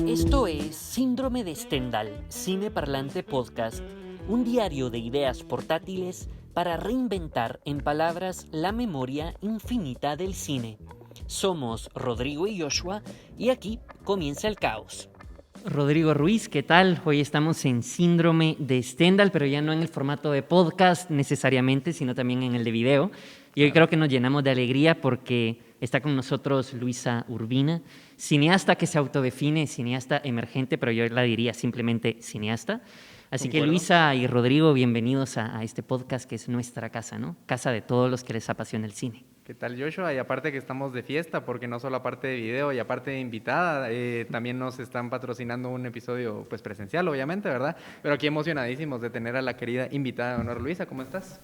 Esto es Síndrome de Stendhal, Cine Parlante Podcast, un diario de ideas portátiles para reinventar en palabras la memoria infinita del cine. Somos Rodrigo y Joshua y aquí comienza el caos. Rodrigo Ruiz, ¿qué tal? Hoy estamos en Síndrome de Stendhal, pero ya no en el formato de podcast necesariamente, sino también en el de video. Y hoy creo que nos llenamos de alegría porque está con nosotros Luisa Urbina, cineasta que se autodefine cineasta emergente, pero yo la diría simplemente cineasta. Así que Luisa y Rodrigo, bienvenidos a este podcast que es nuestra casa, ¿no? Casa de todos los que les apasiona el cine. ¿Qué tal, Joshua? Y aparte que estamos de fiesta, porque no solo aparte de video y aparte de invitada, también nos están patrocinando un episodio pues presencial, obviamente, ¿verdad? Pero aquí emocionadísimos de tener a la querida invitada de honor. Luisa, ¿cómo estás?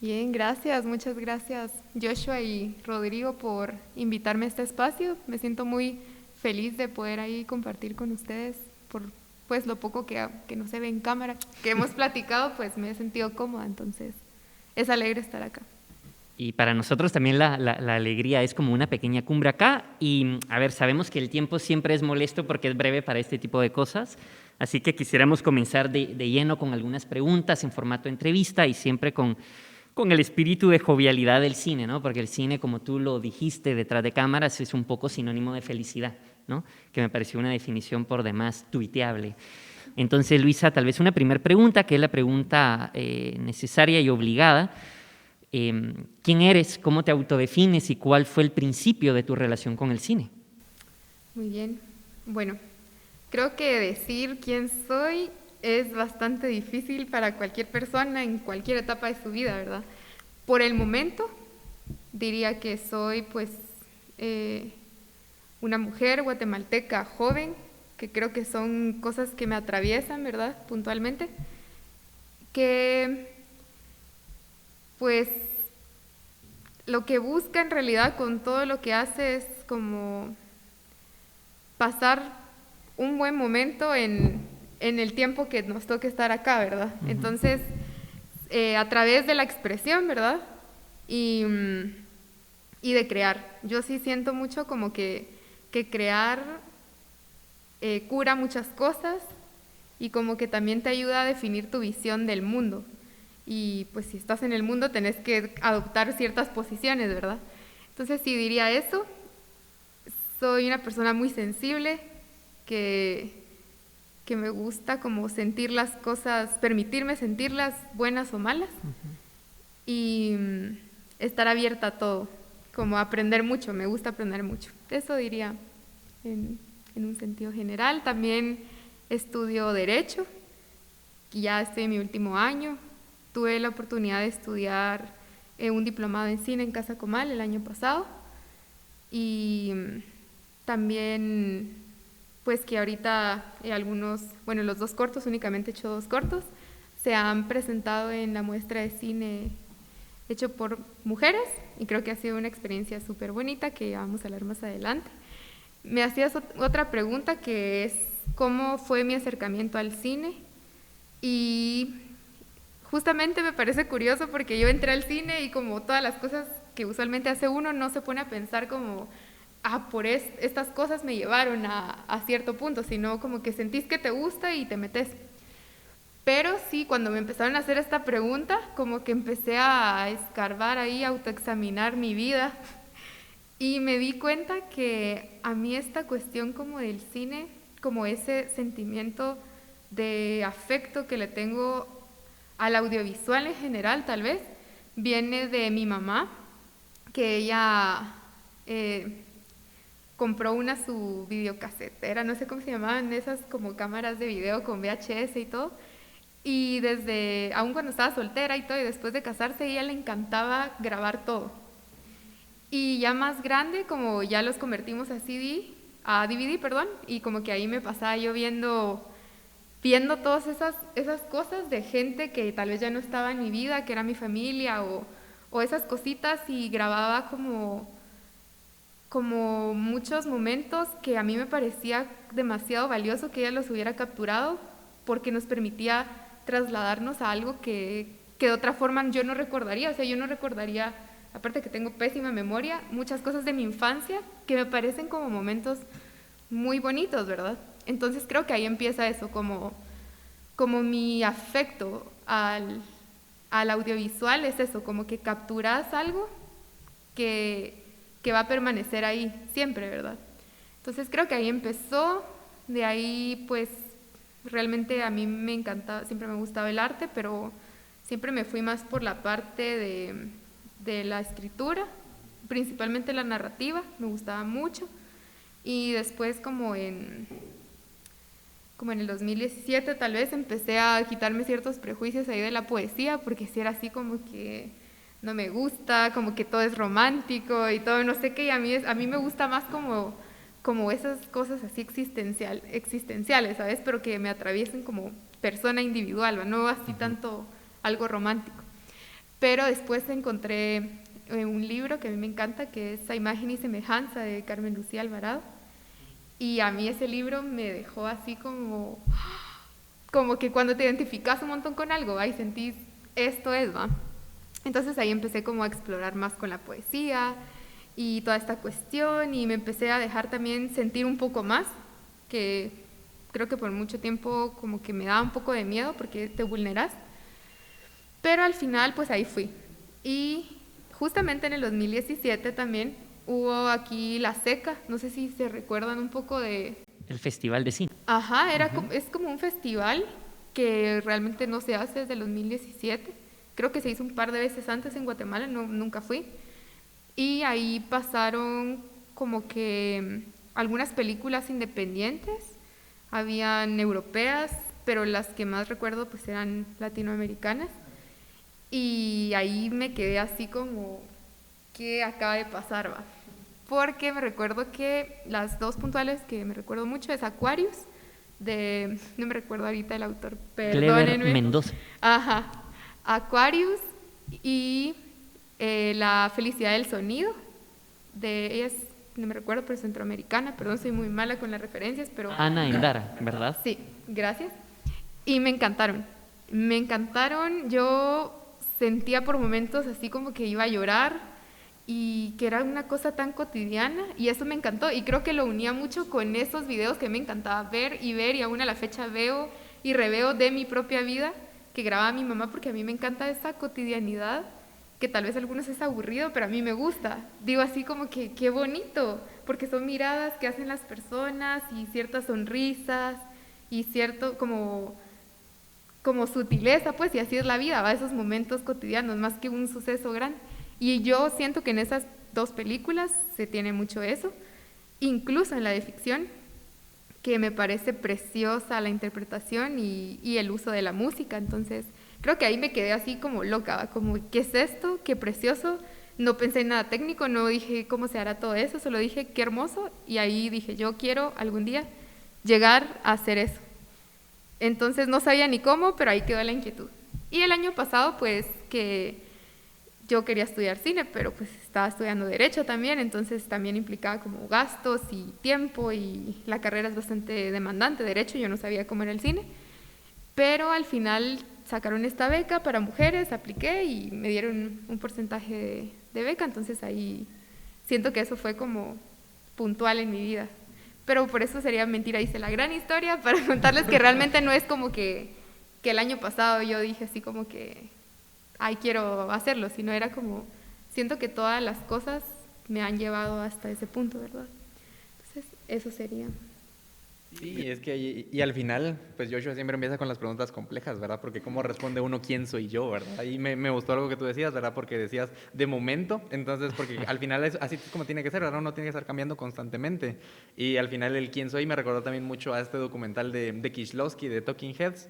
Bien, gracias, muchas gracias Joshua y Rodrigo por invitarme a este espacio. Me siento muy feliz de poder ahí compartir con ustedes por pues lo poco que no se ve en cámara, que hemos platicado, pues me he sentido cómoda, entonces es alegre estar acá. Y para nosotros también la alegría es como una pequeña cumbre acá. Y, a ver, sabemos que el tiempo siempre es molesto porque es breve para este tipo de cosas. Así que quisiéramos comenzar de lleno con algunas preguntas en formato entrevista y siempre con el espíritu de jovialidad del cine, ¿no? Porque el cine, como tú lo dijiste detrás de cámaras, es un poco sinónimo de felicidad, ¿no? Que me pareció una definición por demás tuiteable. Entonces, Luisa, tal vez una primera pregunta, que es la pregunta necesaria y obligada. ¿Quién eres? ¿Cómo te autodefines? ¿Y cuál fue el principio de tu relación con el cine? Muy bien. Bueno, creo que decir quién soy es bastante difícil para cualquier persona en cualquier etapa de su vida, ¿verdad? Por el momento, diría que soy pues una mujer guatemalteca joven, que creo que son cosas que me atraviesan, ¿verdad? Puntualmente, que pues lo que busca en realidad con todo lo que hace es como pasar un buen momento en el tiempo que nos toque estar acá, ¿verdad? Uh-huh. Entonces, a través de la expresión, ¿verdad? Y de crear. Yo sí siento mucho como que crear cura muchas cosas y como que también te ayuda a definir tu visión del mundo. Y pues si estás en el mundo tenés que adoptar ciertas posiciones, ¿verdad? Entonces sí diría eso. Soy una persona muy sensible, que me gusta como sentir las cosas, permitirme sentirlas buenas o malas. Uh-huh. Y estar abierta a todo, como aprender mucho, me gusta aprender mucho. Eso diría en un sentido general. También estudio Derecho, ya estoy en mi último año. Tuve la oportunidad de estudiar un diplomado en cine en Casa Comal el año pasado y también pues que ahorita los 2 cortos, únicamente he hecho 2 cortos, se han presentado en la muestra de cine hecho por mujeres y creo que ha sido una experiencia súper bonita que vamos a hablar más adelante. Me hacías otra pregunta que es ¿cómo fue mi acercamiento al cine? Y justamente me parece curioso porque yo entré al cine y como todas las cosas que usualmente hace uno, no se pone a pensar como, estas cosas me llevaron a cierto punto, sino como que sentís que te gusta y te metes. Pero sí, cuando me empezaron a hacer esta pregunta, como que empecé a escarbar ahí, a autoexaminar mi vida y me di cuenta que a mí esta cuestión como del cine, como ese sentimiento de afecto que le tengo al audiovisual en general, tal vez, viene de mi mamá, que ella compró su videocasetera, no sé cómo se llamaban, esas como cámaras de video con VHS y todo, y aún cuando estaba soltera y todo, y después de casarse, a ella le encantaba grabar todo. Y ya más grande, como ya los convertimos a DVD, y como que ahí me pasaba yo viendo todas esas cosas de gente que tal vez ya no estaba en mi vida, que era mi familia o esas cositas y grababa como muchos momentos que a mí me parecía demasiado valioso que ella los hubiera capturado porque nos permitía trasladarnos a algo que de otra forma yo no recordaría. O sea, yo no recordaría aparte que tengo pésima memoria, muchas cosas de mi infancia que me parecen como momentos muy bonitos, ¿verdad? Entonces creo que ahí empieza eso, como mi afecto al audiovisual es eso, como que capturas algo que va a permanecer ahí siempre, ¿verdad? Entonces creo que ahí empezó, de ahí pues realmente a mí me encantaba, siempre me gustaba el arte, pero siempre me fui más por la parte de la escritura, principalmente la narrativa, me gustaba mucho. Y después como en el 2017 tal vez empecé a quitarme ciertos prejuicios ahí de la poesía, porque si era así como que no me gusta, como que todo es romántico y todo no sé qué, y a mí me gusta más como esas cosas así existenciales, ¿sabes? Pero que me atraviesen como persona individual, ¿va? No así tanto algo romántico. Pero después encontré un libro que a mí me encanta, que es A Imagen y Semejanza, de Carmen Lucía Alvarado. Y a mí ese libro me dejó así como que cuando te identificas un montón con algo, ahí sentís, esto es, ¿va? Entonces ahí empecé como a explorar más con la poesía y toda esta cuestión, y me empecé a dejar también sentir un poco más, que creo que por mucho tiempo como que me daba un poco de miedo porque te vulneras, pero al final pues ahí fui. Y justamente en el 2017 también hubo aquí La Seca, no sé si se recuerdan un poco de... El Festival de Cine. Ajá, es como un festival que realmente no se hace desde el 2017. Creo que se hizo un par de veces antes en Guatemala, nunca fui. Y ahí pasaron como que algunas películas independientes, habían europeas, pero las que más recuerdo pues eran latinoamericanas. Y ahí me quedé así como, ¿qué acaba de pasar, va? Porque me recuerdo que las dos puntuales que me recuerdo mucho es Aquarius, no me recuerdo ahorita el autor, perdónenme. Clever Mendoza. Ajá, Aquarius y La Felicidad del Sonido, ella es, no me recuerdo, pero es centroamericana, perdón, soy muy mala con las referencias, pero... Ana Endara, ¿verdad? Sí, gracias. Y me encantaron, yo sentía por momentos así como que iba a llorar y que era una cosa tan cotidiana, y eso me encantó, y creo que lo unía mucho con esos videos que me encantaba ver, y aún a la fecha veo y reveo de mi propia vida que grababa mi mamá, porque a mí me encanta esa cotidianidad, que tal vez a algunos es aburrido, pero a mí me gusta. Digo así como que qué bonito, porque son miradas que hacen las personas y ciertas sonrisas y cierto como sutileza, pues, y así es la vida, va, esos momentos cotidianos, más que un suceso grande. Y yo siento que en esas dos películas se tiene mucho eso, incluso en la de ficción, que me parece preciosa la interpretación y el uso de la música. Entonces creo que ahí me quedé así como loca, como ¿qué es esto? Qué precioso. No pensé en nada técnico, no dije cómo se hará todo eso, solo dije qué hermoso, y ahí dije yo quiero algún día llegar a hacer eso. Entonces no sabía ni cómo, pero ahí quedó la inquietud. Y el año pasado pues que yo quería estudiar cine, pero pues estaba estudiando Derecho también, entonces también implicaba como gastos y tiempo, y la carrera es bastante demandante, Derecho, yo no sabía cómo era el cine, pero al final sacaron esta beca para mujeres, apliqué y me dieron un porcentaje de beca, entonces ahí siento que eso fue como puntual en mi vida. Pero por eso sería mentira, hice la gran historia para contarles que realmente no es como que el año pasado yo dije así como que ay, quiero hacerlo, sino era como, siento que todas las cosas me han llevado hasta ese punto, ¿verdad? Entonces, eso sería. Sí, es que y al final, pues Joshua siempre empieza con las preguntas complejas, ¿verdad? Porque cómo responde uno quién soy yo, ¿verdad? Y me gustó algo que tú decías, ¿verdad? Porque decías de momento, entonces, porque al final es así como tiene que ser, ¿verdad? Uno tiene que estar cambiando constantemente. Y al final el quién soy me recordó también mucho a este documental de Kieślowski, de Talking Heads,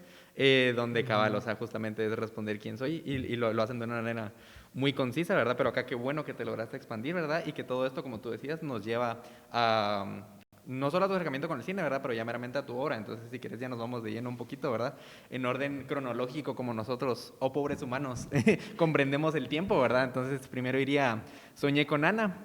donde cabal, o sea, justamente es responder quién soy, y lo hacen de una manera muy concisa, ¿verdad? Pero acá qué bueno que te lograste expandir, ¿verdad? Y que todo esto, como tú decías, nos lleva a... no solo a tu acercamiento con el cine, ¿verdad? Pero ya meramente a tu obra. Entonces, si quieres, ya nos vamos de lleno un poquito, ¿verdad? En orden cronológico, como nosotros, oh pobres humanos, comprendemos el tiempo, ¿verdad? Entonces, primero iría Soñé con Ana,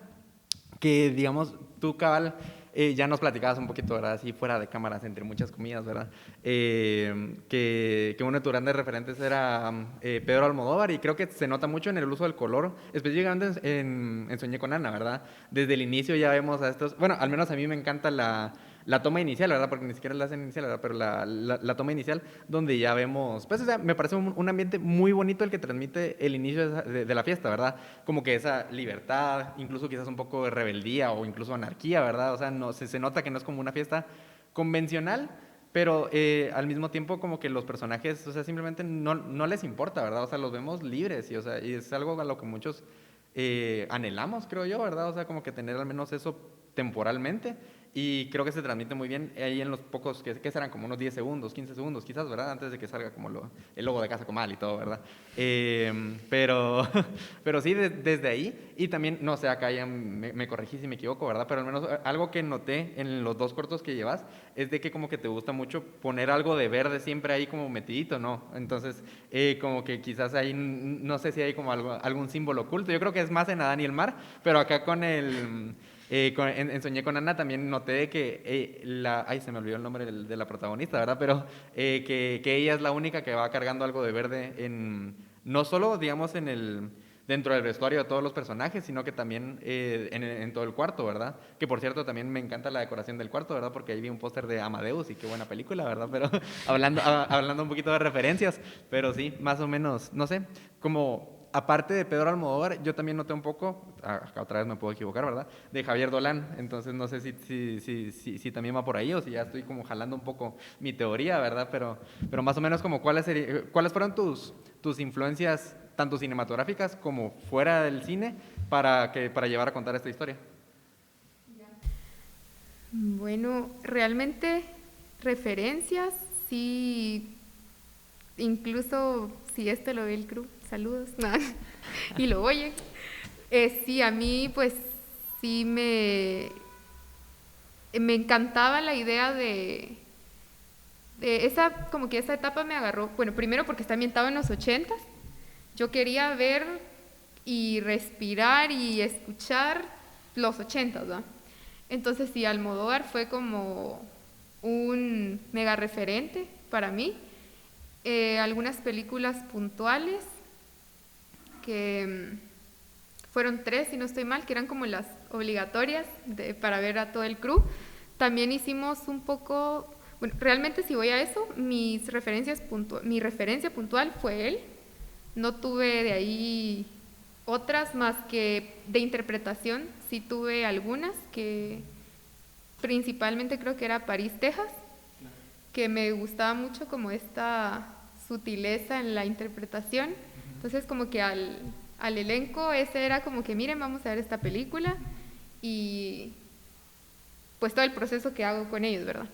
que, digamos, tú, cabal, Ya nos platicabas un poquito, ¿verdad? Así fuera de cámaras, entre muchas comidas, ¿verdad? Que uno de tus grandes referentes era Pedro Almodóvar, y creo que se nota mucho en el uso del color, específicamente en Soñé con Ana, ¿verdad? Desde el inicio ya vemos a estos, bueno, al menos a mí me encanta la toma inicial, ¿verdad? Porque ni siquiera la hacen inicial, ¿verdad? Pero la toma inicial, donde ya vemos, pues, o sea, me parece un ambiente muy bonito el que transmite el inicio de la fiesta, ¿verdad? Como que esa libertad, incluso quizás un poco de rebeldía o incluso anarquía, ¿verdad? O sea, no, se nota que no es como una fiesta convencional, pero al mismo tiempo como que los personajes, o sea, simplemente no les importa, ¿verdad? O sea, los vemos libres y, o sea, y es algo a lo que muchos anhelamos, creo yo, ¿verdad? O sea, como que tener al menos eso temporalmente. Y creo que se transmite muy bien ahí en los pocos, que serán como unos 10 segundos, 15 segundos quizás, ¿verdad? Antes de que salga como el logo de Casa Comal y todo, ¿verdad? Pero, pero sí, desde ahí, y también, no sé, acá ya me corregí si me equivoco, ¿verdad? Pero al menos algo que noté en los 2 cortos que llevas es de que como que te gusta mucho poner algo de verde siempre ahí como metidito, ¿no? Entonces, como que quizás ahí, no sé si hay como algún símbolo oculto. Yo creo que es más en Adán y el mar, pero acá con en Soñé con Ana también noté de que ay, se me olvidó el nombre de la protagonista, ¿verdad? Pero que ella es la única que va cargando algo de verde no solo, digamos, dentro del vestuario de todos los personajes, sino que también en todo el cuarto, ¿verdad? Que por cierto también me encanta la decoración del cuarto, ¿verdad? Porque ahí vi un póster de Amadeus y qué buena película, ¿verdad? Pero hablando un poquito de referencias, pero sí, más o menos, no sé, como aparte de Pedro Almodóvar, yo también noté un poco, otra vez me puedo equivocar, ¿verdad? De Javier Dolan, entonces no sé si también va por ahí o si ya estoy como jalando un poco mi teoría, ¿verdad? Pero más o menos como cuáles fueron tus influencias, tanto cinematográficas como fuera del cine, para llevar a contar esta historia. Bueno, realmente referencias, sí, incluso si esto lo ve el crew, saludos, y lo oyen. Sí, a mí pues sí me encantaba la idea de esa, como que esa etapa me agarró, bueno, primero porque está ambientado en los 80s, yo quería ver y respirar y escuchar los 80s, ¿no? Entonces sí, Almodóvar fue como un mega referente para mí. Algunas películas puntuales que fueron 3, si no estoy mal, que eran como las obligatorias para ver a todo el crew. También hicimos un poco, bueno, realmente si voy a eso, mi referencia puntual fue él. No tuve de ahí otras más que de interpretación, sí tuve algunas, que principalmente creo que era París, Texas, que me gustaba mucho como esta sutileza en la interpretación. Entonces como que al elenco ese era como que miren, vamos a ver esta película y pues todo el proceso que hago con ellos, ¿verdad?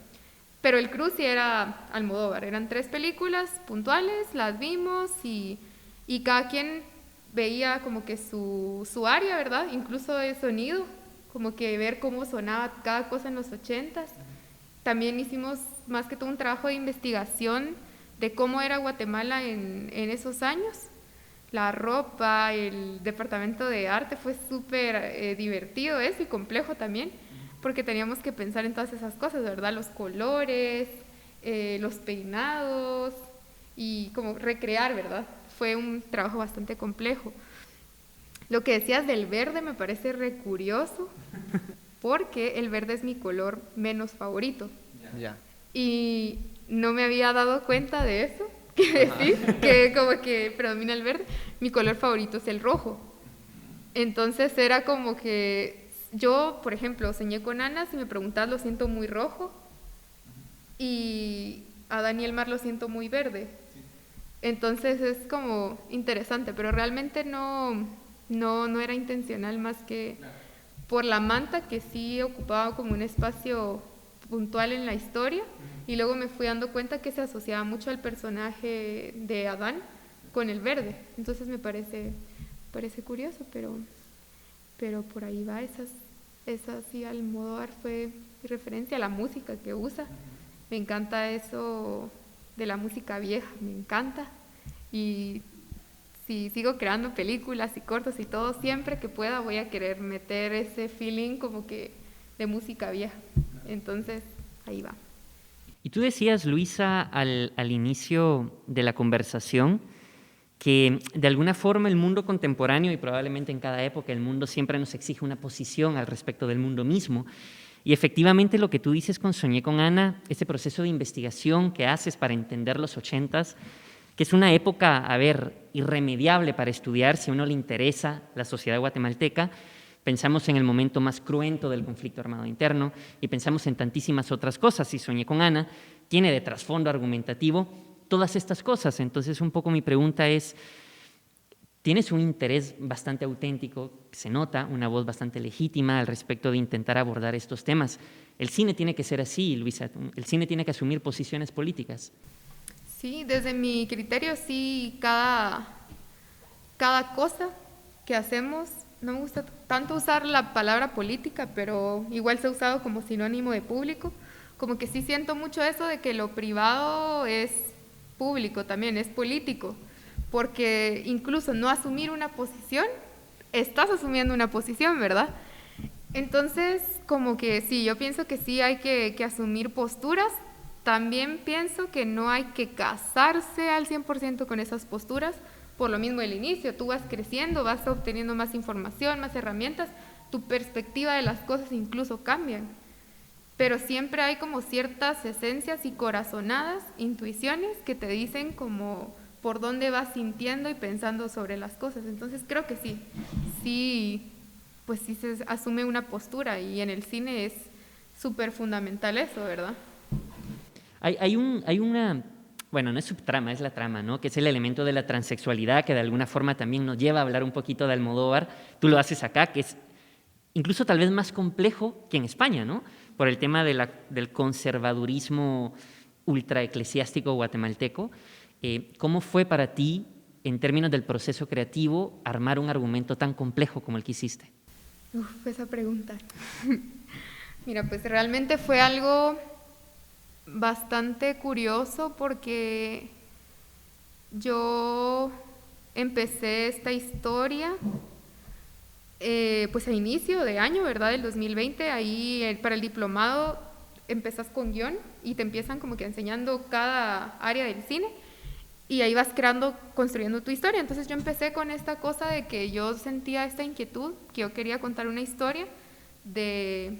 Pero el crew sí era Almodóvar, eran 3 películas puntuales, las vimos y cada quien veía como que su área, ¿verdad? Incluso de sonido, como que ver cómo sonaba cada cosa en los 80s. También hicimos más que todo un trabajo de investigación de cómo era Guatemala en esos años. La ropa, el departamento de arte fue súper divertido eso y complejo también, porque teníamos que pensar en todas esas cosas, ¿verdad? Los colores, los peinados y como recrear, ¿verdad? Fue un trabajo bastante complejo. Lo que decías del verde me parece re curioso, porque el verde es mi color menos favorito. Ya. Y no me había dado cuenta de eso, que como que predomina el verde. Mi color favorito es el rojo. Entonces era como que yo, por ejemplo, Soñé con Ana, si me preguntas, lo siento muy rojo, y a Daniel Mar lo siento muy verde. Entonces es como interesante, pero realmente no era intencional, más que por la manta, que sí ocupaba como un espacio puntual en la historia, y luego me fui dando cuenta que se asociaba mucho al personaje de Adán con el verde. Entonces me parece curioso, pero por ahí va. Esa sí, Almodóvar fue referencia a la música que usa. Me encanta eso de la música vieja, me encanta. Y si sigo creando películas y cortos y todo, siempre que pueda voy a querer meter ese feeling como que de música vieja. Entonces, ahí va. Y tú decías, Luisa, al inicio de la conversación, que de alguna forma el mundo contemporáneo, y probablemente en cada época el mundo siempre nos exige una posición al respecto del mundo mismo. Y efectivamente lo que tú dices con Soñé con Ana, ese proceso de investigación que haces para entender los 80s, que es una época, a ver, irremediable para estudiar si a uno le interesa la sociedad guatemalteca. Pensamos en el momento más cruento del conflicto armado interno y pensamos en tantísimas otras cosas. Y Soñé con Ana tiene de trasfondo argumentativo todas estas cosas. Entonces, un poco mi pregunta es, tienes un interés bastante auténtico, se nota, una voz bastante legítima al respecto de intentar abordar estos temas. El cine tiene que ser así, Luisa, el cine tiene que asumir posiciones políticas. Sí, desde mi criterio, sí, cada cosa que hacemos, no me gusta tanto usar la palabra política, pero igual se ha usado como sinónimo de público, como que sí siento mucho eso de que lo privado es público también, es político, porque incluso no asumir una posición, estás asumiendo una posición, ¿verdad? Entonces, como que sí, yo pienso que sí hay que asumir posturas. También pienso que no hay que casarse al 100% con esas posturas, por lo mismo del inicio, tú vas creciendo, vas obteniendo más información, más herramientas, tu perspectiva de las cosas incluso cambian, pero siempre hay como ciertas esencias y corazonadas, intuiciones que te dicen como por dónde vas sintiendo y pensando sobre las cosas. Entonces creo que sí, pues sí se asume una postura y en el cine es súper fundamental eso, ¿verdad? Hay una, bueno, no es subtrama, es la trama, ¿no? Que es el elemento de la transexualidad, que de alguna forma también nos lleva a hablar un poquito de Almodóvar. Tú lo haces acá, que es incluso tal vez más complejo que en España, ¿no? Por el tema del conservadurismo ultraeclesiástico guatemalteco. ¿Cómo fue para ti, en términos del proceso creativo, armar un argumento tan complejo como el que hiciste? Esa pregunta. Mira, pues realmente fue algo bastante curioso porque yo empecé esta historia pues a inicio de año, ¿verdad? Del 2020, ahí para el diplomado empezás con guión y te empiezan como que enseñando cada área del cine y ahí vas creando, construyendo tu historia. Entonces yo empecé con esta cosa de que yo sentía esta inquietud, que yo quería contar una historia de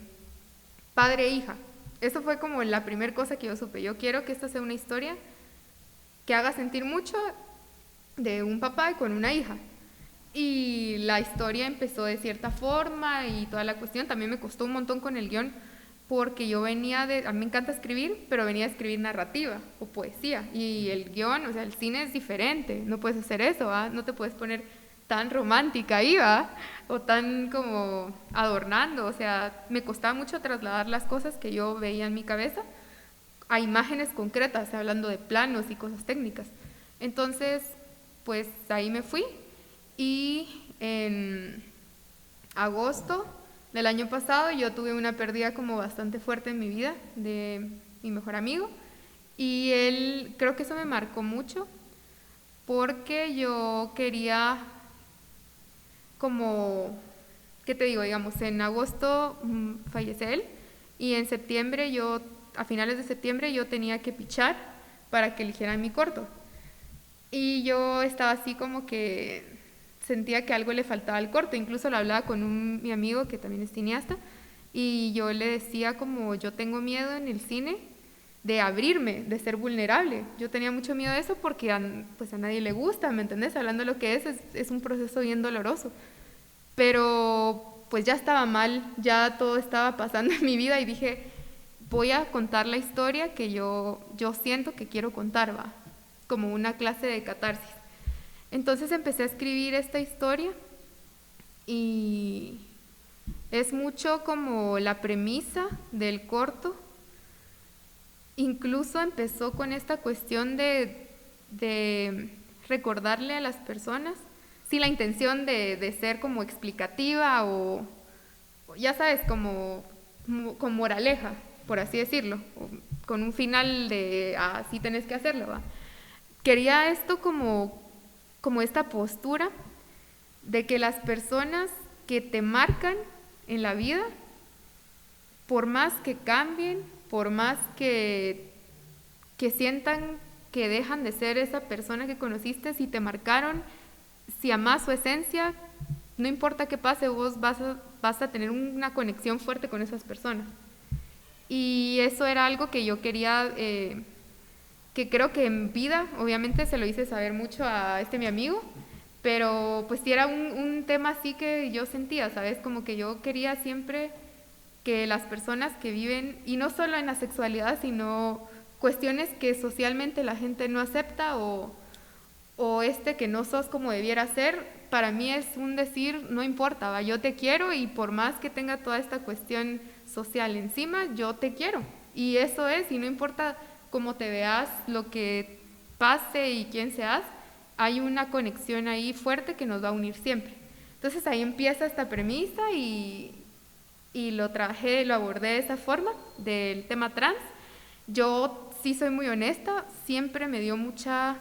padre e hija. Eso fue como la primera cosa que yo supe. Yo quiero que esta sea una historia que haga sentir mucho de un papá con una hija. Y la historia empezó de cierta forma y toda la cuestión. También me costó un montón con el guión porque yo venía a mí me encanta escribir, pero venía a escribir narrativa o poesía. Y el guión, o sea, el cine es diferente. No puedes hacer eso, ¿va? No te puedes poner tan romántica ahí, ¿va? O tan como adornando. O sea, me costaba mucho trasladar las cosas que yo veía en mi cabeza a imágenes concretas, hablando de planos y cosas técnicas. Entonces, pues ahí me fui. Y en agosto del año pasado yo tuve una pérdida como bastante fuerte en mi vida de mi mejor amigo y él, creo que eso me marcó mucho porque yo quería como, ¿qué te digo? Digamos, en agosto fallece él y en septiembre a finales de septiembre yo tenía que pichar para que eligieran mi corto y yo estaba así como que sentía que algo le faltaba al corto, incluso lo hablaba con mi amigo que también es cineasta y yo le decía como yo tengo miedo en el cine de abrirme, de ser vulnerable. Yo tenía mucho miedo de eso porque pues a nadie le gusta, ¿me entendés? Hablando de lo que es un proceso bien doloroso. Pero pues ya estaba mal, ya todo estaba pasando en mi vida y dije, voy a contar la historia que yo siento que quiero contar, va, como una clase de catarsis. Entonces empecé a escribir esta historia y es mucho como la premisa del corto. Incluso empezó con esta cuestión de recordarle a las personas, sin la intención de ser como explicativa o ya sabes, como con moraleja, por así decirlo, con un final de así tenés que hacerlo, ¿va? Quería esto como esta postura de que las personas que te marcan en la vida por más que cambien, por más que sientan que dejan de ser esa persona que conociste, si te marcaron, si amás su esencia, no importa qué pase, vos vas a tener una conexión fuerte con esas personas. Y eso era algo que yo quería, que creo que en vida, obviamente se lo hice saber mucho a mi amigo, pero pues sí era un tema así que yo sentía, ¿sabes? Como que yo quería siempre que las personas que viven, y no solo en la sexualidad, sino cuestiones que socialmente la gente no acepta o que no sos como debiera ser, para mí es un decir, no importa, ¿va? Yo te quiero y por más que tenga toda esta cuestión social encima, yo te quiero. Y eso es, y no importa cómo te veas, lo que pase y quién seas, hay una conexión ahí fuerte que nos va a unir siempre. Entonces ahí empieza esta premisa y lo trabajé, lo abordé de esa forma, del tema trans. Yo sí soy muy honesta, siempre me dio mucha,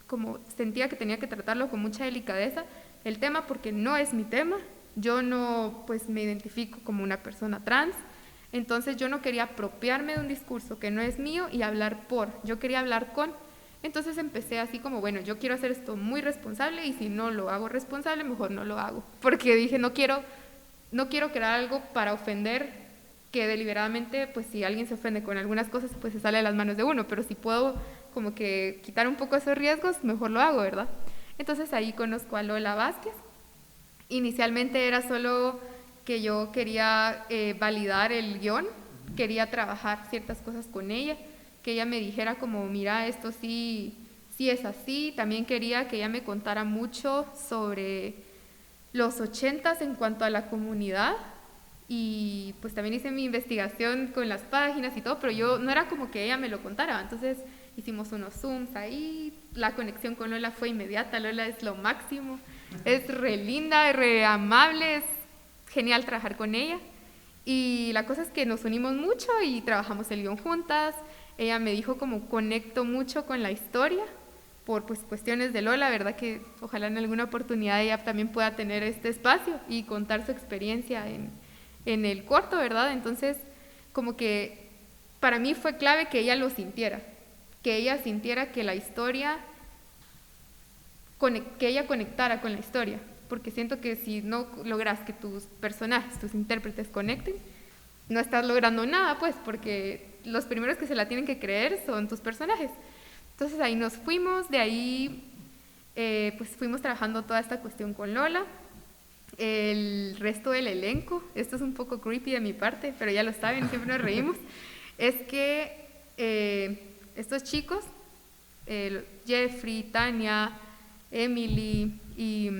como sentía que tenía que tratarlo con mucha delicadeza, el tema, porque no es mi tema. Yo no, pues me identifico como una persona trans, entonces yo no quería apropiarme de un discurso que no es mío y hablar yo quería hablar con. Entonces empecé así como, bueno, yo quiero hacer esto muy responsable y si no lo hago responsable, mejor no lo hago, porque dije, no quiero crear algo para ofender, que deliberadamente, pues si alguien se ofende con algunas cosas, pues se sale de las manos de uno, pero si puedo como que quitar un poco esos riesgos, mejor lo hago, ¿verdad? Entonces ahí conozco a Lola Vázquez. Inicialmente era solo que yo quería validar el guión, quería trabajar ciertas cosas con ella, que ella me dijera como, mira, esto sí es así. También quería que ella me contara mucho sobre los 80s en cuanto a la comunidad, y pues también hice mi investigación con las páginas y todo, pero yo no era como que ella me lo contara. Entonces hicimos unos Zooms ahí, la conexión con Lola fue inmediata. Lola es lo máximo, es re linda, re amable, es genial trabajar con ella, y la cosa es que nos unimos mucho y trabajamos el guión juntas. Ella me dijo como conecto mucho con la historia por pues cuestiones de Lola, verdad que ojalá en alguna oportunidad ella también pueda tener este espacio y contar su experiencia en el corto, ¿verdad? Entonces como que para mí fue clave que ella lo sintiera, que ella sintiera que la historia, que ella conectara con la historia, porque siento que si no logras que tus personajes, tus intérpretes conecten, no estás logrando nada, pues, porque los primeros que se la tienen que creer son tus personajes. Entonces ahí nos fuimos, de ahí pues fuimos trabajando toda esta cuestión con Lola. El resto del elenco, esto es un poco creepy de mi parte, pero ya lo saben, siempre nos reímos, es que estos chicos, Jeffrey, Tania, Emily y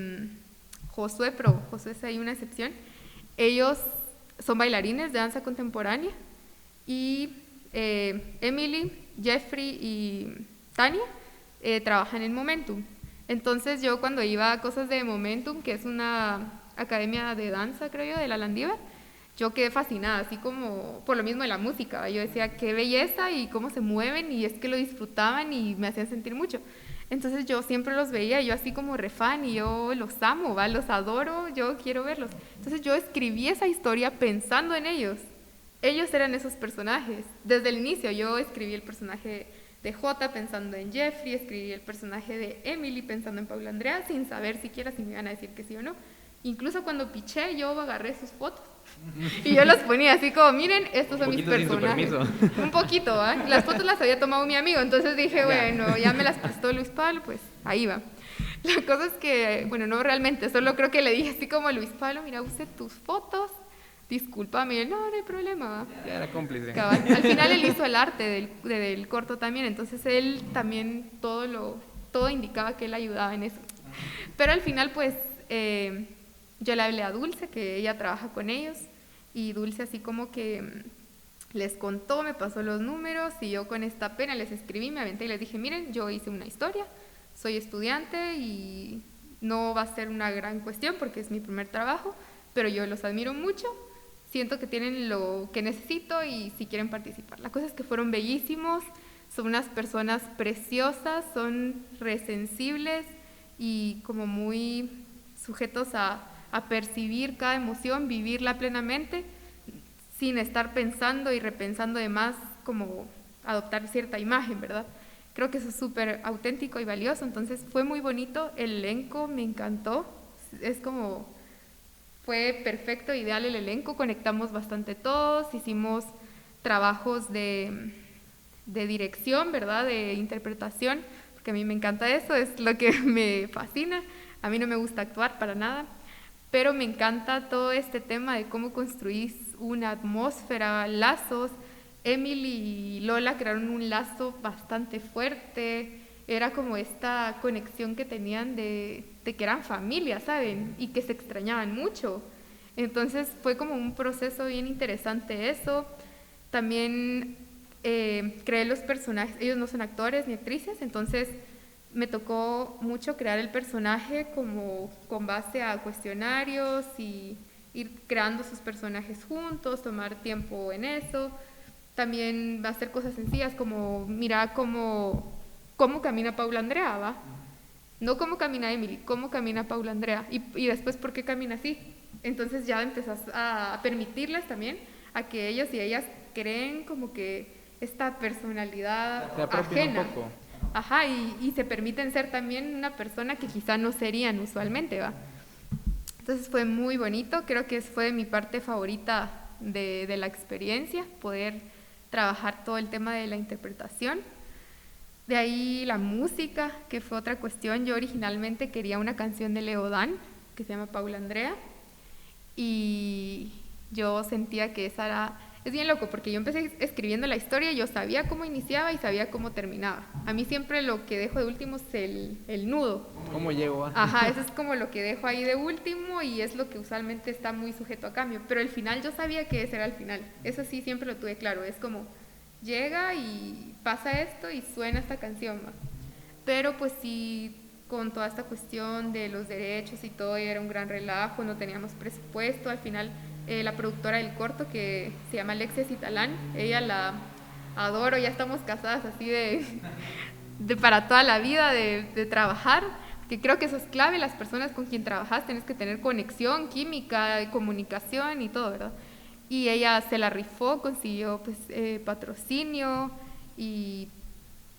Josué, pero Josué es ahí una excepción, ellos son bailarines de danza contemporánea, y Emily, Jeffrey y Tania trabajan en Momentum. Entonces yo cuando iba a cosas de Momentum, que es una academia de danza, creo yo, de la Landívar, yo quedé fascinada, así como por lo mismo de la música. Yo decía, qué belleza y cómo se mueven, y es que lo disfrutaban y me hacían sentir mucho. Entonces yo siempre los veía, yo así como re fan, y yo los amo, ¿va? Los adoro, yo quiero verlos. Entonces yo escribí esa historia pensando en ellos. Ellos eran esos personajes. Desde el inicio yo escribí el personaje de Jota pensando en Jeffrey, escribí el personaje de Emily pensando en Paula Andrea, sin saber siquiera si me iban a decir que sí o no. Incluso cuando piché, yo agarré sus fotos y yo los ponía así como, miren, estos son mis personajes. Un poquito, ¿va? Las fotos las había tomado mi amigo, entonces dije, bueno, ya me las prestó Luis Pablo, pues ahí va. La cosa es que, bueno, no realmente, solo creo que le dije así como a Luis Pablo, mira, use tus fotos, discúlpame, y él, no hay problema, ¿va? Ya era cómplice. Cabal. Al final él hizo el arte del corto también, entonces él también todo indicaba que él ayudaba en eso. Pero al final, pues, yo le hablé a Dulce, que ella trabaja con ellos, y Dulce así como que les contó, me pasó los números, y yo con esta pena les escribí, me aventé y les dije, miren, yo hice una historia, soy estudiante y no va a ser una gran cuestión porque es mi primer trabajo, pero yo los admiro mucho, siento que tienen lo que necesito y si quieren participar. La cosa es que fueron bellísimos, son unas personas preciosas, son resensibles y como muy sujetos a percibir cada emoción, vivirla plenamente. sin estar pensando y repensando de más como adoptar cierta imagen, ¿verdad? Creo que eso es súper auténtico y valioso, entonces fue muy bonito, el elenco me encantó, es como, fue perfecto, ideal el elenco, conectamos bastante todos, hicimos trabajos de dirección, ¿verdad? De interpretación, porque a mí me encanta eso, es lo que me fascina, a mí no me gusta actuar para nada, pero me encanta todo este tema de cómo construís una atmósfera, lazos. Emily y Lola crearon un lazo bastante fuerte, era como esta conexión que tenían de que eran familia, ¿saben? Y que se extrañaban mucho. Entonces fue como un proceso bien interesante eso. También creé los personajes, ellos no son actores ni actrices, entonces me tocó mucho crear el personaje como con base a cuestionarios y ir creando sus personajes juntos, tomar tiempo en eso. También va a ser cosas sencillas como mira cómo camina Paula Andrea, ¿va? No cómo camina Emily, cómo camina Paula Andrea y después por qué camina así. Entonces ya empezás a permitirles también a que ellos y ellas creen como que esta personalidad ajena. Un poco. Ajá, y se permiten ser también una persona que quizá no serían usualmente, ¿va? Entonces fue muy bonito, creo que fue mi parte favorita de la experiencia, poder trabajar todo el tema de la interpretación. De ahí la música, que fue otra cuestión. Yo originalmente quería una canción de Leodán, que se llama Paula Andrea, y yo sentía que esa era... Es bien loco, porque yo empecé escribiendo la historia, yo sabía cómo iniciaba y sabía cómo terminaba. A mí siempre lo que dejo de último es el nudo. ¿Cómo llego? Ajá, eso es como lo que dejo ahí de último y es lo que usualmente está muy sujeto a cambio. Pero el final yo sabía que ese era el final. Eso sí, siempre lo tuve claro. Es como, llega y pasa esto y suena esta canción, ¿va? Pero pues sí, con toda esta cuestión de los derechos y todo, era un gran relajo, no teníamos presupuesto. Al final... la productora del corto, que se llama Alexia Citalán, ella la adoro, ya estamos casadas así de para toda la vida, de trabajar, que creo que eso es clave, las personas con quien trabajas tienes que tener conexión, química, comunicación y todo, ¿verdad? Y ella se la rifó, consiguió pues patrocinio y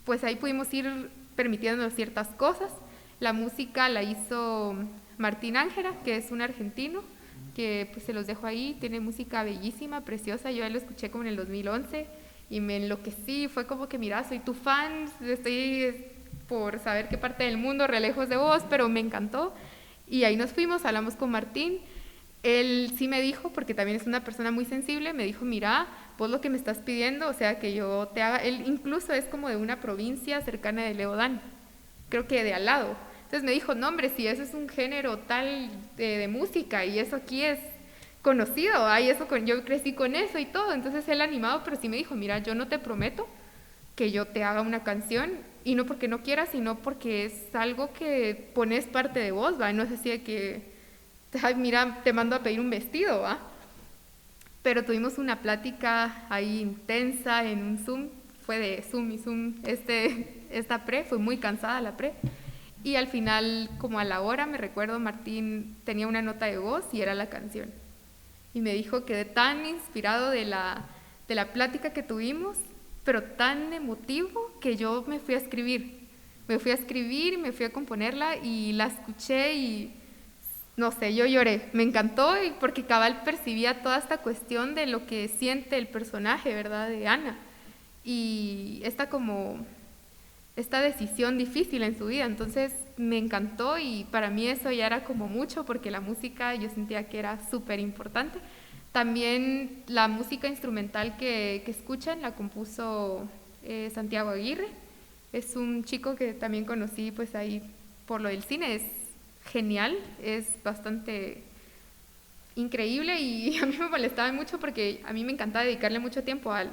pues ahí pudimos ir permitiéndonos ciertas cosas. La música la hizo Martín Ángera, que es un argentino, que pues se los dejo ahí, tiene música bellísima, preciosa, yo lo escuché como en el 2011 y me enloquecí, fue como que mira, soy tu fan, estoy por saber qué parte del mundo, re lejos de vos, pero me encantó y ahí nos fuimos, hablamos con Martín, él sí me dijo, porque también es una persona muy sensible, me dijo, mira, vos lo que me estás pidiendo, o sea, que yo te haga, él incluso es como de una provincia cercana de Leodán, creo que de al lado. Entonces me dijo, no hombre, si eso es un género tal de música y eso aquí es conocido, ay, eso yo crecí con eso y todo. Entonces él animado, pero sí me dijo, mira, yo no te prometo que yo te haga una canción y no porque no quieras, sino porque es algo que pones parte de vos, ¿va? No es así de que, ay, mira, te mando a pedir un vestido, ¿va? Pero tuvimos una plática ahí intensa en un Zoom, fue de Zoom y Zoom, esta pre, fue muy cansada la pre. Y al final, como a la hora, me recuerdo, Martín tenía una nota de voz y era la canción. Y me dijo, quedé tan inspirado de la plática que tuvimos, pero tan emotivo que yo me fui a escribir. Me fui a escribir y me fui a componerla y la escuché y, no sé, yo lloré. Me encantó y porque cabal percibía toda esta cuestión de lo que siente el personaje, ¿verdad?, de Ana. Y esta decisión difícil en su vida, entonces me encantó y para mí eso ya era como mucho porque la música yo sentía que era súper importante. También la música instrumental que escuchan la compuso Santiago Aguirre, es un chico que también conocí pues ahí por lo del cine, es genial, es bastante increíble y a mí me molestaba mucho porque a mí me encantaba dedicarle mucho tiempo a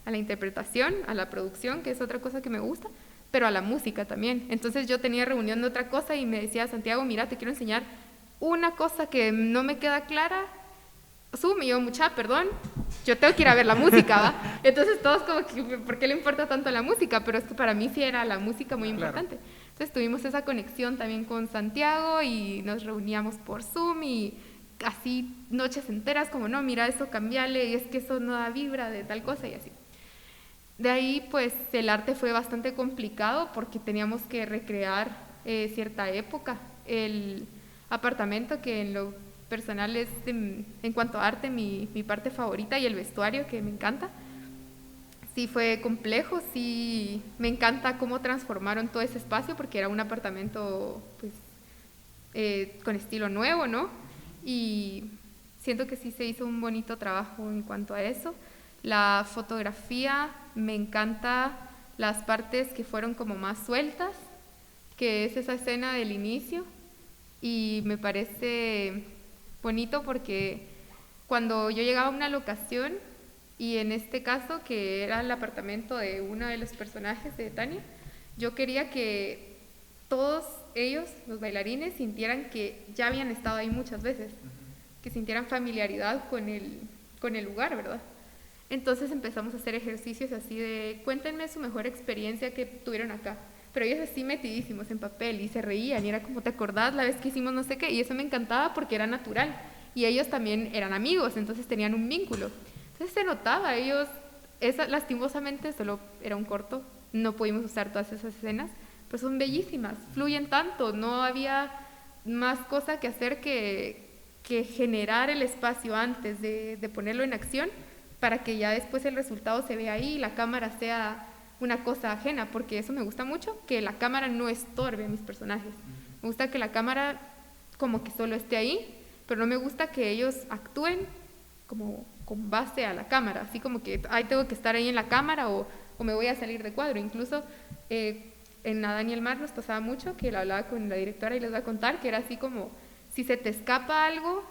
la interpretación, a la producción, que es otra cosa que me gusta, pero a la música también. Entonces yo tenía reunión de otra cosa y me decía, Santiago, mira, te quiero enseñar una cosa que no me queda clara. Y yo, mucha, perdón, yo tengo que ir a ver la música, ¿va? Entonces todos como que, ¿por qué le importa tanto la música? Pero es que para mí sí era la música muy importante. Claro. Entonces tuvimos esa conexión también con Santiago y nos reuníamos por Zoom y así noches enteras como, no, mira, eso cambiale, y es que eso no da vibra de tal cosa y así. De ahí, pues, el arte fue bastante complicado porque teníamos que recrear cierta época. El apartamento, que en lo personal es, en cuanto a arte, mi parte favorita, y el vestuario, que me encanta. Sí fue complejo, sí me encanta cómo transformaron todo ese espacio porque era un apartamento, pues, con estilo nuevo, ¿no? Y siento que sí se hizo un bonito trabajo en cuanto a eso. La fotografía, me encanta las partes que fueron como más sueltas, que es esa escena del inicio, y me parece bonito porque cuando yo llegaba a una locación, y en este caso que era el apartamento de uno de los personajes de Tania, yo quería que todos ellos, los bailarines, sintieran que ya habían estado ahí muchas veces, que sintieran familiaridad con el lugar, ¿verdad? Entonces empezamos a hacer ejercicios así de, cuéntenme su mejor experiencia que tuvieron acá. Pero ellos así metidísimos en papel y se reían y era como, ¿te acordás la vez que hicimos no sé qué? Y eso me encantaba porque era natural. Y ellos también eran amigos, entonces tenían un vínculo. Entonces se notaba, ellos, lastimosamente solo era un corto, no pudimos usar todas esas escenas, pero son bellísimas, fluyen tanto, no había más cosa que hacer que generar el espacio antes de ponerlo en acción, para que ya después el resultado se vea ahí y la cámara sea una cosa ajena, porque eso me gusta mucho, que la cámara no estorbe a mis personajes. Me gusta que la cámara como que solo esté ahí, pero no me gusta que ellos actúen como con base a la cámara, así como que ay, tengo que estar ahí en la cámara o me voy a salir de cuadro. Incluso en Adán y el Mar nos pasaba mucho que la hablaba con la directora y les voy a contar que era así como, si se te escapa algo,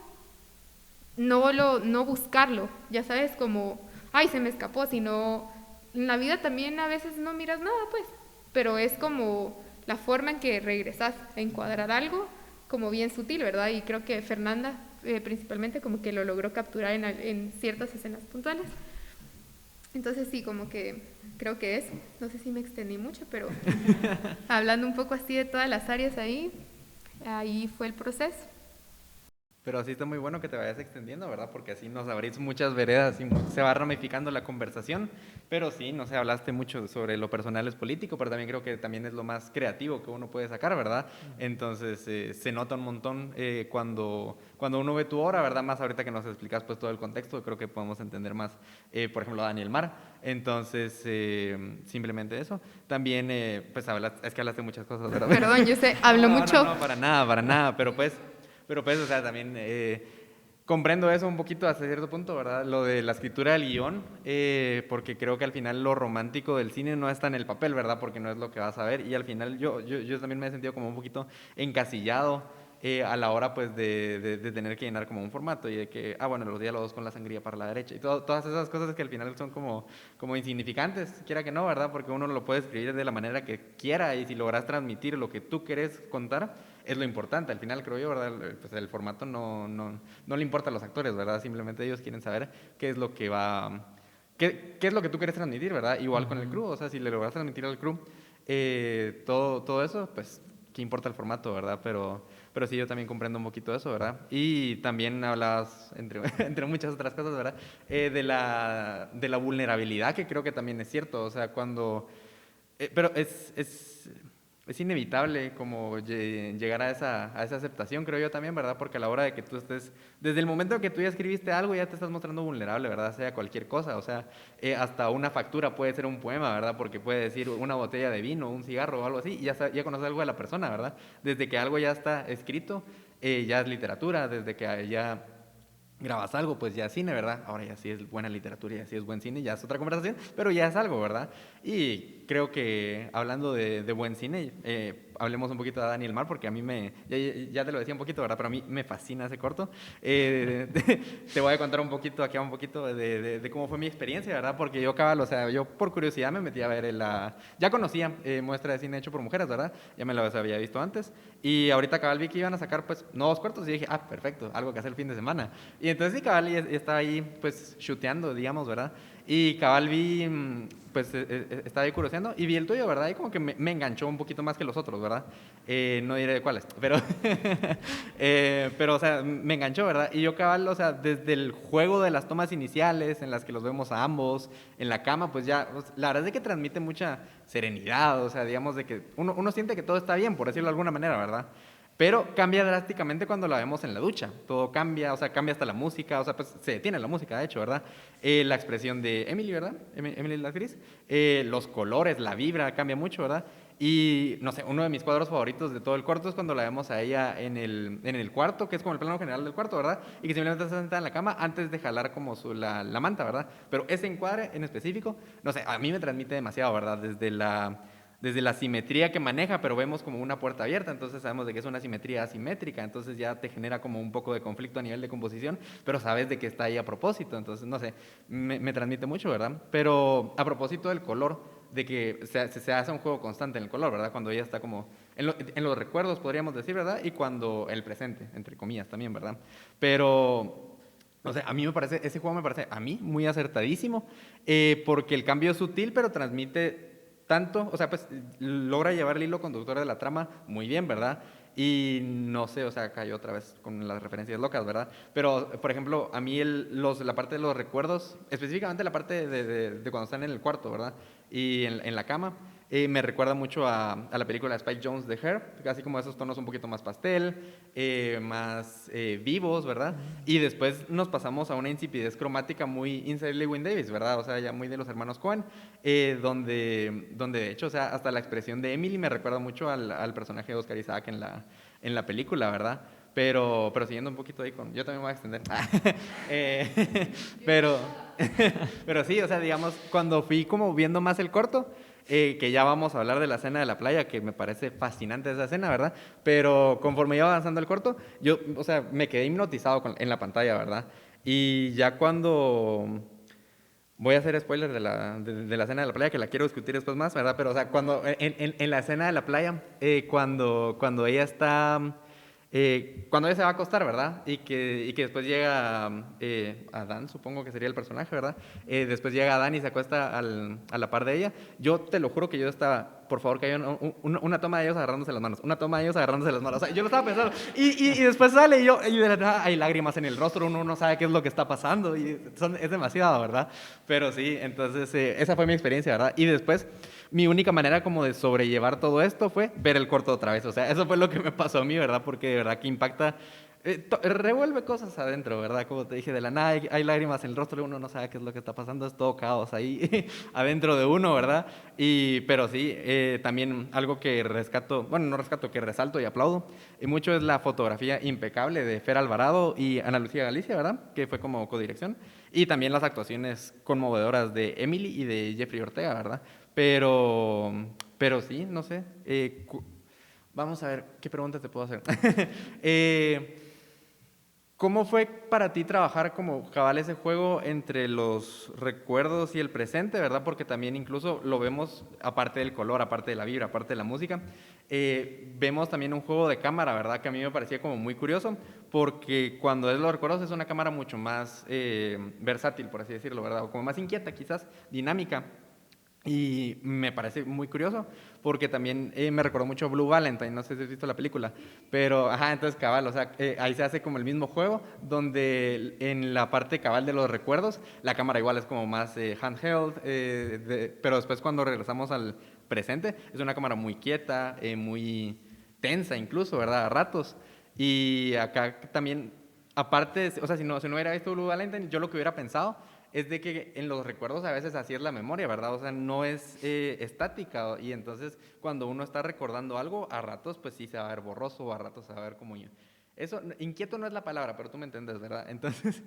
no buscarlo, ya sabes, como, ay, se me escapó, sino en la vida también a veces no miras nada, pues, pero es como la forma en que regresas a encuadrar algo, como bien sutil, ¿verdad? Y creo que Fernanda, principalmente, como que lo logró capturar en ciertas escenas puntuales. Entonces sí, como que creo que eso, no sé si me extendí mucho, pero hablando un poco así de todas las áreas ahí fue el proceso. Pero así está muy bueno que te vayas extendiendo, ¿verdad? Porque así nos abrís muchas veredas y se va ramificando la conversación. Pero sí, no sé, hablaste mucho sobre lo personal es político, pero también creo que también es lo más creativo que uno puede sacar, ¿verdad? Entonces se nota un montón cuando uno ve tu obra, ¿verdad? Más ahorita que nos explicas pues todo el contexto, creo que podemos entender más, por ejemplo, a Daniel Mar. Entonces, simplemente eso. También, pues es que hablaste muchas cosas, ¿verdad? Perdón, yo sé, hablo mucho. No, para nada, pero pues, o sea, también comprendo eso un poquito hasta cierto punto, ¿verdad? Lo de la escritura del guión, porque creo que al final lo romántico del cine no está en el papel, ¿verdad? Porque no es lo que vas a ver. Y al final yo también me he sentido como un poquito encasillado a la hora, pues, de tener que llenar como un formato y de que, bueno, los diálogos con la sangría para la derecha y todas esas cosas que al final son como insignificantes, quiera que no, ¿verdad? Porque uno lo puede escribir de la manera que quiera y si logras transmitir lo que tú quieres contar, es lo importante. Al final, creo yo, ¿verdad? Pues el formato no le importa a los actores, ¿verdad? Simplemente ellos quieren saber qué es lo que qué es lo que tú quieres transmitir, ¿verdad? Igual con el crew, o sea, si le logras transmitir al crew todo eso, pues, ¿qué importa el formato, verdad? Pero sí, yo también comprendo un poquito eso, ¿verdad? Y también hablabas, entre muchas otras cosas, ¿verdad? De la vulnerabilidad, que creo que también es cierto, o sea, pero es inevitable como llegar a esa aceptación, creo yo también, ¿verdad? Porque a la hora de que tú estés, desde el momento que tú ya escribiste algo, ya te estás mostrando vulnerable, ¿verdad? Sea cualquier cosa, o sea, hasta una factura puede ser un poema, ¿verdad? Porque puede decir una botella de vino, un cigarro o algo así, y ya conoces algo de la persona, ¿verdad? Desde que algo ya está escrito, ya es literatura, desde que ya grabas algo, pues ya es cine, ¿verdad? Ahora ya sí es buena literatura, ya sí es buen cine, ya es otra conversación, pero ya es algo, ¿verdad? Y creo que hablando de buen cine, hablemos un poquito de Daniel Mar, porque a mí ya te lo decía un poquito, ¿verdad? Pero a mí me fascina ese corto. Te voy a contar un poquito de cómo fue mi experiencia, ¿verdad? Porque yo, cabal, o sea, yo por curiosidad me metí a ver ya conocía muestra de cine hecho por mujeres, ¿verdad? Ya me lo había visto antes. Y ahorita, cabal, vi que iban a sacar, pues, nuevos cortos y dije, perfecto, algo que hacer el fin de semana. Y entonces, sí, cabal, y estaba ahí, pues, shooteando, digamos, ¿verdad? Y cabal vi, pues estaba ahí curioseando y vi el tuyo, ¿verdad? Y como que me enganchó un poquito más que los otros, ¿verdad? No diré de cuáles, pero, o sea, me enganchó, ¿verdad? Y yo cabal, o sea, desde el juego de las tomas iniciales en las que los vemos a ambos en la cama, pues ya, la verdad es de que transmite mucha serenidad, o sea, digamos de que uno siente que todo está bien, por decirlo de alguna manera, ¿verdad? Pero cambia drásticamente cuando la vemos en la ducha. Todo cambia, o sea, cambia hasta la música, o sea, pues se detiene la música, de hecho, ¿verdad? La expresión de Emily, ¿verdad? Emily la actriz. Los colores, la vibra, cambia mucho, ¿verdad? Y, no sé, uno de mis cuadros favoritos de todo el corto es cuando la vemos a ella en el cuarto, que es como el plano general del cuarto, ¿verdad? Y que simplemente está sentada en la cama antes de jalar como la manta, ¿verdad? Pero ese encuadre en específico, no sé, a mí me transmite demasiado, ¿verdad? Desde la simetría que maneja, pero vemos como una puerta abierta, entonces sabemos de que es una simetría asimétrica, entonces ya te genera como un poco de conflicto a nivel de composición, pero sabes de que está ahí a propósito, entonces no sé, me transmite mucho, ¿verdad? Pero a propósito del color, de que se hace un juego constante en el color, ¿verdad? Cuando ella está como en los recuerdos, podríamos decir, ¿verdad? Y cuando el presente, entre comillas también, ¿verdad? Pero... O sea, a mí me parece, ese juego me parece a mí muy acertadísimo, porque el cambio es sutil, pero transmite tanto, o sea, pues logra llevar el hilo conductor de la trama muy bien, ¿verdad? Y no sé, o sea, cayó otra vez con las referencias locas, ¿verdad? Pero, por ejemplo, a mí la parte de los recuerdos, específicamente la parte de cuando están en el cuarto, ¿verdad? Y en la cama, me recuerda mucho a la película de Spike Jonze de Her, así como esos tonos un poquito más pastel, más vivos, ¿verdad? Y después nos pasamos a una insipidez cromática muy Inside Llewyn Davis, ¿verdad? O sea, ya muy de los hermanos Coen, donde de hecho, o sea, hasta la expresión de Emily me recuerda mucho al personaje de Oscar Isaac en la película, ¿verdad? Pero siguiendo un poquito ahí con... Yo también me voy a extender. Pero, pero sí, o sea, digamos, cuando fui como viendo más el corto, que ya vamos a hablar de la escena de la playa, que me parece fascinante esa escena, ¿verdad? Pero conforme iba avanzando el corto, yo, o sea, me quedé hipnotizado en la pantalla, ¿verdad? Y ya cuando... Voy a hacer spoilers de la escena de la playa, que la quiero discutir después más, ¿verdad? Pero, o sea, cuando en la escena de la playa, cuando ella está... cuando ella se va a acostar, ¿verdad? Y que después llega Adán, supongo que sería el personaje, ¿verdad? Después llega Adán y se acuesta a la par de ella. Yo te lo juro que yo estaba, por favor, que haya una toma de ellos agarrándose las manos, una toma de ellos agarrándose las manos. O sea, yo lo estaba pensando. Y después sale y de la nada hay lágrimas en el rostro, uno no sabe qué es lo que está pasando y es demasiado, ¿verdad? Pero sí, entonces esa fue mi experiencia, ¿verdad? Y después mi única manera como de sobrellevar todo esto fue ver el corto otra vez. O sea, eso fue lo que me pasó a mí, ¿verdad? Porque de verdad que impacta, revuelve cosas adentro, ¿verdad? Como te dije, de la nada hay lágrimas en el rostro, uno no sabe qué es lo que está pasando, es todo caos ahí adentro de uno, ¿verdad? Pero sí, también algo que rescato, bueno, no rescato, que resalto y aplaudo, y mucho es la fotografía impecable de Fer Alvarado y Ana Lucía Galicia, ¿verdad? Que fue como codirección, y también las actuaciones conmovedoras de Emily y de Jeffrey Ortega, ¿verdad? Pero sí, no sé. Vamos a ver, ¿qué preguntas te puedo hacer? ¿Cómo fue para ti trabajar como cabal ese juego entre los recuerdos y el presente, verdad? Porque también incluso lo vemos, aparte del color, aparte de la vibra, aparte de la música, vemos también un juego de cámara, ¿verdad? Que a mí me parecía como muy curioso, porque cuando es los recuerdos es una cámara mucho más versátil, por así decirlo, ¿verdad? O como más inquieta, quizás, dinámica. Y me parece muy curioso, porque también me recordó mucho a Blue Valentine, no sé si has visto la película, pero, ajá, entonces cabal, o sea, ahí se hace como el mismo juego, donde en la parte cabal de los recuerdos, la cámara igual es como más handheld, pero después cuando regresamos al presente, es una cámara muy quieta, muy tensa incluso, ¿verdad? A ratos. Y acá también, aparte, o sea, si no hubiera visto Blue Valentine, yo lo que hubiera pensado es de que en los recuerdos a veces así es la memoria, ¿verdad? O sea, no es estática, y entonces cuando uno está recordando algo, a ratos pues sí se va a ver borroso, a ratos se va a ver como... Eso, inquieto no es la palabra, pero tú me entiendes, ¿verdad? Entonces,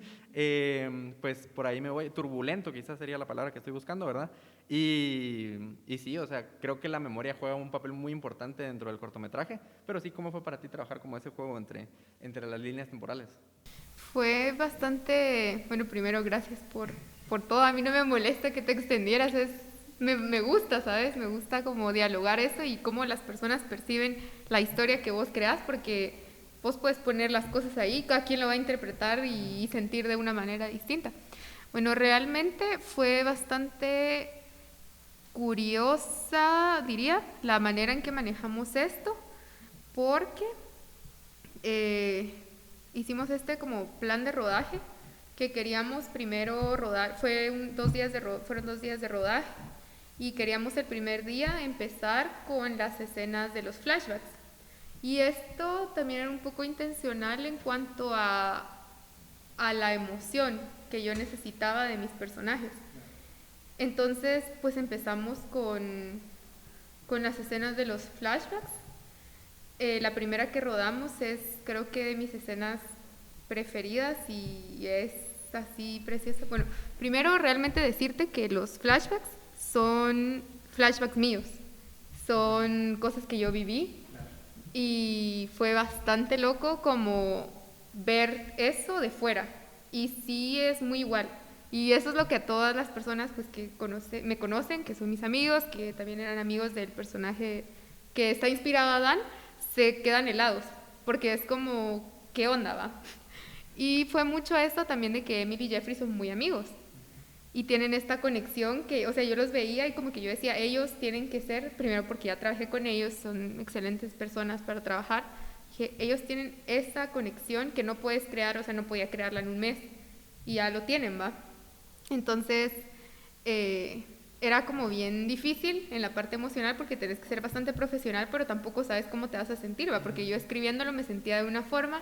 pues por ahí me voy, turbulento quizás sería la palabra que estoy buscando, ¿verdad? Y sí, o sea, creo que la memoria juega un papel muy importante dentro del cortometraje, pero sí, ¿cómo fue para ti trabajar como ese juego entre las líneas temporales? Fue bastante, bueno, primero gracias por todo. A mí no me molesta que te extendieras, me gusta, ¿sabes? Me gusta como dialogar eso y cómo las personas perciben la historia que vos creas, porque vos puedes poner las cosas ahí, cada quien lo va a interpretar y sentir de una manera distinta. Bueno, realmente fue bastante curiosa, diría, la manera en que manejamos esto, porque hicimos este como plan de rodaje, que queríamos primero rodar, fueron 2 días de rodaje, y queríamos el primer día empezar con las escenas de los flashbacks. Y esto también era un poco intencional en cuanto a la emoción que yo necesitaba de mis personajes. Entonces, pues empezamos con las escenas de los flashbacks. La primera que rodamos es, creo que, de mis escenas preferidas y es así preciosa. Bueno, primero realmente decirte que los flashbacks son flashbacks míos, son cosas que yo viví y fue bastante loco como ver eso de fuera, y sí es muy igual. Y eso es lo que a todas las personas pues, que me conocen, que son mis amigos, que también eran amigos del personaje que está inspirado a Dan, se quedan helados, porque es como, ¿qué onda, va? Y fue mucho esto también de que Emily y Jeffrey son muy amigos y tienen esta conexión que, o sea, yo los veía y como que yo decía, ellos tienen que ser, primero porque ya trabajé con ellos, son excelentes personas para trabajar, dije, ellos tienen esa conexión que no puedes crear, o sea, no podía crearla en un mes y ya lo tienen, ¿va? Entonces, era como bien difícil en la parte emocional porque tenés que ser bastante profesional, pero tampoco sabes cómo te vas a sentir, ¿va? Porque yo escribiéndolo me sentía de una forma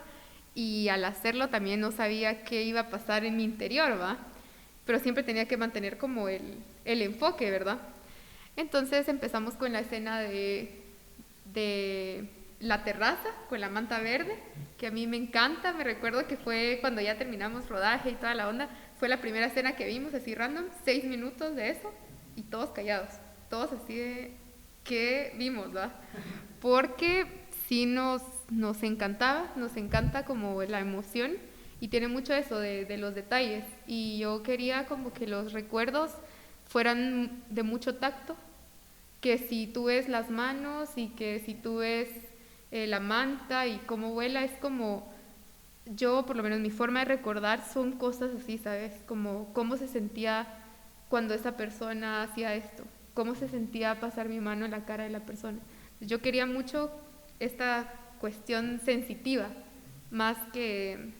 y al hacerlo también no sabía qué iba a pasar en mi interior, ¿va? Pero siempre tenía que mantener como el enfoque, ¿verdad? Entonces empezamos con la escena de la terraza con la manta verde, que a mí me encanta. Me recuerdo que fue cuando ya terminamos rodaje y toda la onda, fue la primera escena que vimos así random, 6 minutos de eso y todos callados, todos así de ¿qué vimos, va? Porque sí nos encantaba, nos encanta como la emoción y tiene mucho eso de los detalles, y yo quería como que los recuerdos fueran de mucho tacto, que si tú ves las manos y que si tú ves la manta y cómo vuela, es como, yo por lo menos mi forma de recordar son cosas así, ¿sabes? Como cómo se sentía cuando esa persona hacía esto, cómo se sentía pasar mi mano en la cara de la persona. Yo quería mucho esta cuestión sensitiva, más que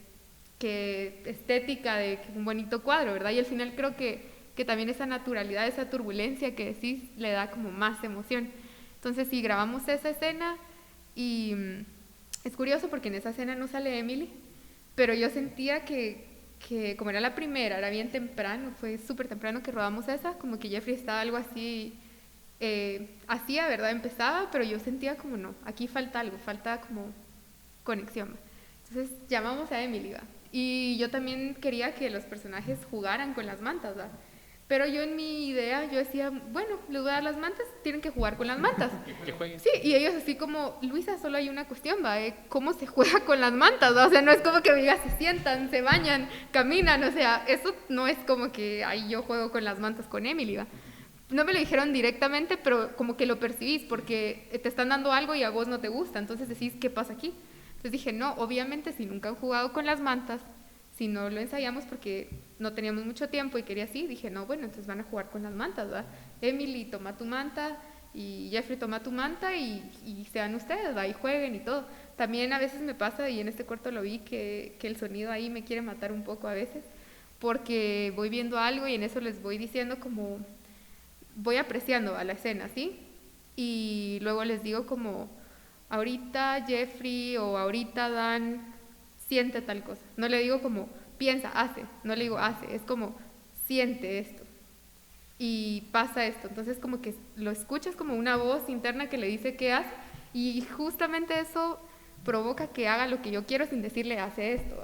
estética de un bonito cuadro, ¿verdad? Y al final creo que también esa naturalidad, esa turbulencia que decís, le da como más emoción. Entonces sí, grabamos esa escena y es curioso porque en esa escena no sale Emily, pero yo sentía que como era la primera, era bien temprano, fue súper temprano que rodamos esa, como que Jeffrey estaba algo así, hacía, ¿verdad? Empezaba, pero yo sentía como no, aquí falta algo, falta como conexión. Entonces llamamos a Emily, ¿va? Y yo también quería que los personajes jugaran con las mantas, ¿va? Pero yo en mi idea, yo decía, bueno, les voy a dar las mantas, tienen que jugar con las mantas. Que jueguen. Sí, y ellos así como, Luisa, solo hay una cuestión, ¿va? ¿Cómo se juega con las mantas, ¿va? O sea, no es como que me digas, se sientan, se bañan, caminan, o sea, eso no es como que ahí yo juego con las mantas con Emily, ¿va? No me lo dijeron directamente, pero como que lo percibís, porque te están dando algo y a vos no te gusta, entonces decís, ¿qué pasa aquí? Entonces dije, no, obviamente si nunca han jugado con las mantas, si no lo ensayamos porque no teníamos mucho tiempo y quería así, dije, no, bueno, entonces van a jugar con las mantas, ¿verdad? Emily, toma tu manta, y Jeffrey, toma tu manta y sean ustedes, ¿verdad? Y jueguen y todo. También a veces me pasa, y en este corto lo vi, que el sonido ahí me quiere matar un poco a veces, porque voy viendo algo y en eso les voy diciendo como, voy apreciando a la escena, ¿sí? Y luego les digo como, ahorita Jeffrey o ahorita Dan siente tal cosa. No le digo como piensa, hace, no le digo hace, es como siente esto y pasa esto. Entonces como que lo escuchas como una voz interna que le dice qué hace, y justamente eso provoca que haga lo que yo quiero sin decirle hace esto.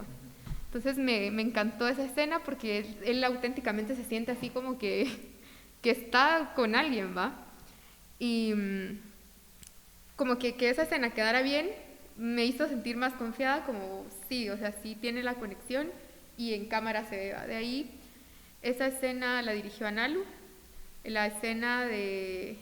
Entonces me encantó esa escena porque él auténticamente se siente así como que está con alguien, ¿va? Y como que esa escena quedara bien me hizo sentir más confiada, como sí, o sea, sí tiene la conexión y en cámara se ve. De ahí, esa escena la dirigió Analu, la escena de